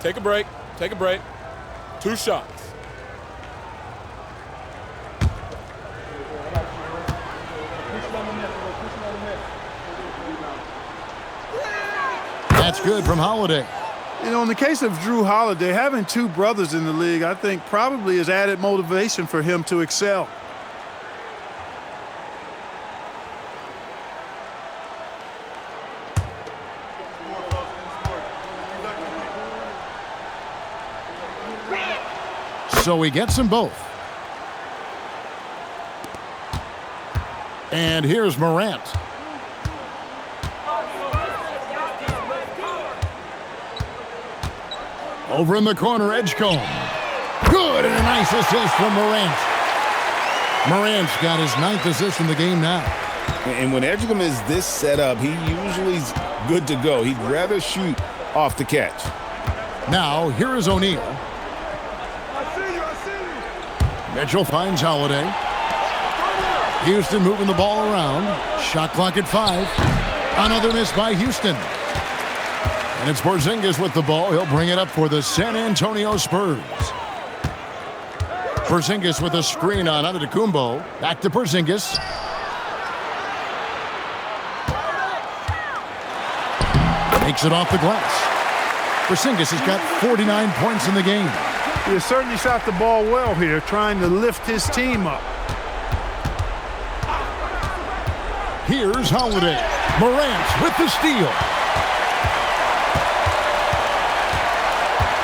Speaker 6: Take a break. Take a break. 2 shots.
Speaker 1: That's good from Holiday.
Speaker 4: You know, in the case of Drew Holiday, having 2 brothers in the league, I think probably has added motivation for him to excel.
Speaker 1: So he gets them both. And here's Morant. Over in the corner, Edgecombe. Good, and a nice assist from Morant. Morant's got his 9th assist in the game now.
Speaker 2: And when Edgecombe is this set up, he usually is good to go. He'd rather shoot off the catch.
Speaker 1: Now, here is O'Neal. Mitchell finds Holiday. Houston moving the ball around. Shot clock at 5. Another miss by Houston. And it's Porzingis with the ball. He'll bring it up for the San Antonio Spurs. Porzingis with a screen on Antetokounmpo. Back to Porzingis. Makes it off the glass. Porzingis has got 49 points in the game.
Speaker 4: He has certainly shot the ball well here, trying to lift his team up.
Speaker 1: Here's Holiday. Morant with the steal.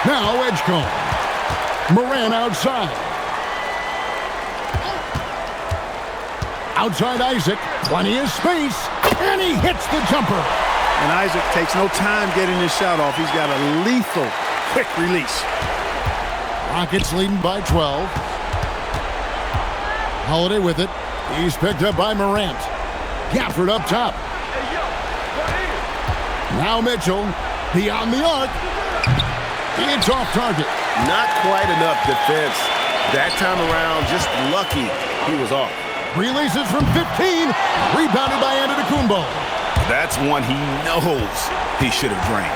Speaker 1: Now Edgecombe. Morant outside. Outside Isaac. Plenty of space. And he hits the jumper.
Speaker 4: And Isaac takes no time getting his shot off. He's got a lethal, quick release.
Speaker 1: Rockets leading by 12. Holiday with it. He's picked up by Morant. Gafford up top. Now Mitchell. Beyond the arc. It's off target.
Speaker 5: Not quite enough defense that time around. Just lucky he was off.
Speaker 1: Releases from 15. Rebounded by Antetokounmpo.
Speaker 2: That's one he knows he should have drained.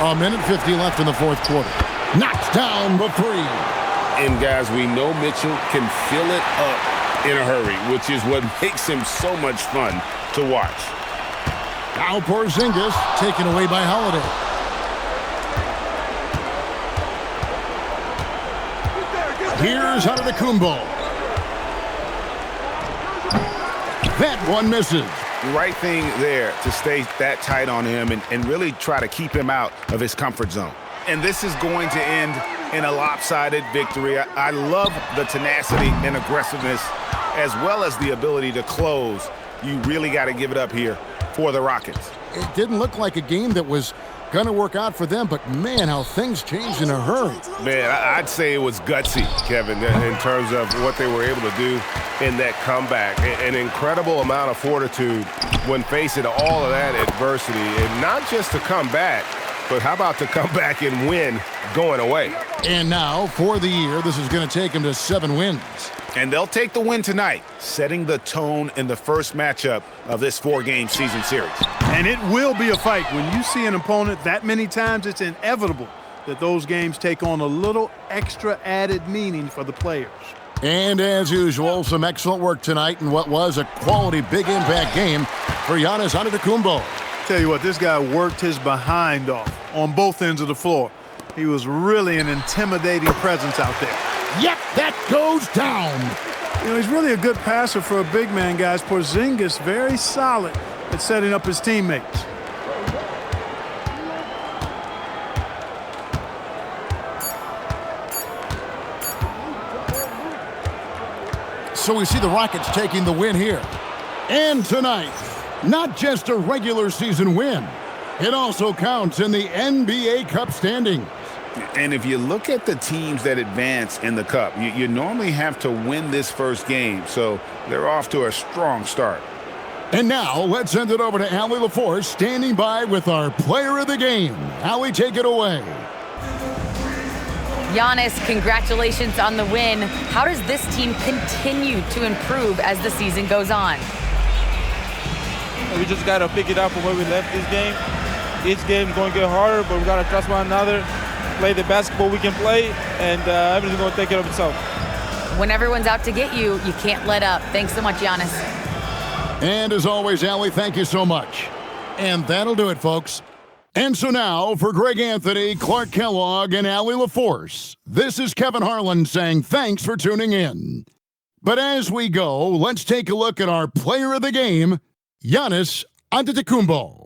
Speaker 1: A minute 50 left in the fourth quarter. Knocks down the three.
Speaker 2: And guys, we know Mitchell can fill it up in a hurry, which is what makes him so much fun to watch.
Speaker 1: Now Porzingis taken away by Holiday. Here's Antetokounmpo. That one misses.
Speaker 2: Right thing there to stay that tight on him and really try to keep him out of his comfort zone. And this is going to end in a lopsided victory. I love the tenacity and aggressiveness as well as the ability to close. You really got to give it up here for the Rockets.
Speaker 1: It didn't look like a game that was going to work out for them, but man, how things changed in a hurry.
Speaker 5: Man, I'd say it was gutsy, Kevin, in terms of what they were able to do in that comeback. An incredible amount of fortitude when facing all of that adversity, and not just to come back, but how about to come back and win going away?
Speaker 1: And now, for the year, this is going to take them to 7 wins.
Speaker 2: And they'll take the win tonight, setting the tone in the first matchup of this 4-game season series.
Speaker 4: And it will be a fight. When you see an opponent that many times, it's inevitable that those games take on a little extra added meaning for the players.
Speaker 1: And as usual, some excellent work tonight in what was a quality big impact game for Giannis Antetokounmpo.
Speaker 4: Tell you what, this guy worked his behind off on both ends of the floor. He was really an intimidating presence out there.
Speaker 1: Yep, that goes down.
Speaker 4: You know, he's really a good passer for a big man, guys. Porzingis very solid at setting up his teammates.
Speaker 1: So we see the Rockets taking the win here. And tonight, not just a regular season win, it also counts in the NBA Cup standings.
Speaker 2: And if you look at the teams that advance in the Cup, you normally have to win this first game, so they're off to a strong start.
Speaker 1: And now, let's send it over to Allie LaForce, standing by with our player of the game. Allie, take it away.
Speaker 3: Giannis, congratulations on the win. How does this team continue to improve as the season goes on?
Speaker 6: We just got to pick it up from where we left this game. Each game is going to get harder, but we got to trust one another, play the basketball we can play, and everything's going to take care of itself.
Speaker 3: When everyone's out to get you, you can't let up. Thanks so much, Giannis.
Speaker 1: And as always, Allie, thank you so much. And that'll do it, folks. And so now, for Greg Anthony, Clark Kellogg, and Allie LaForce, this is Kevin Harlan saying thanks for tuning in. But as we go, let's take a look at our player of the game, Giannis Antetokounmpo.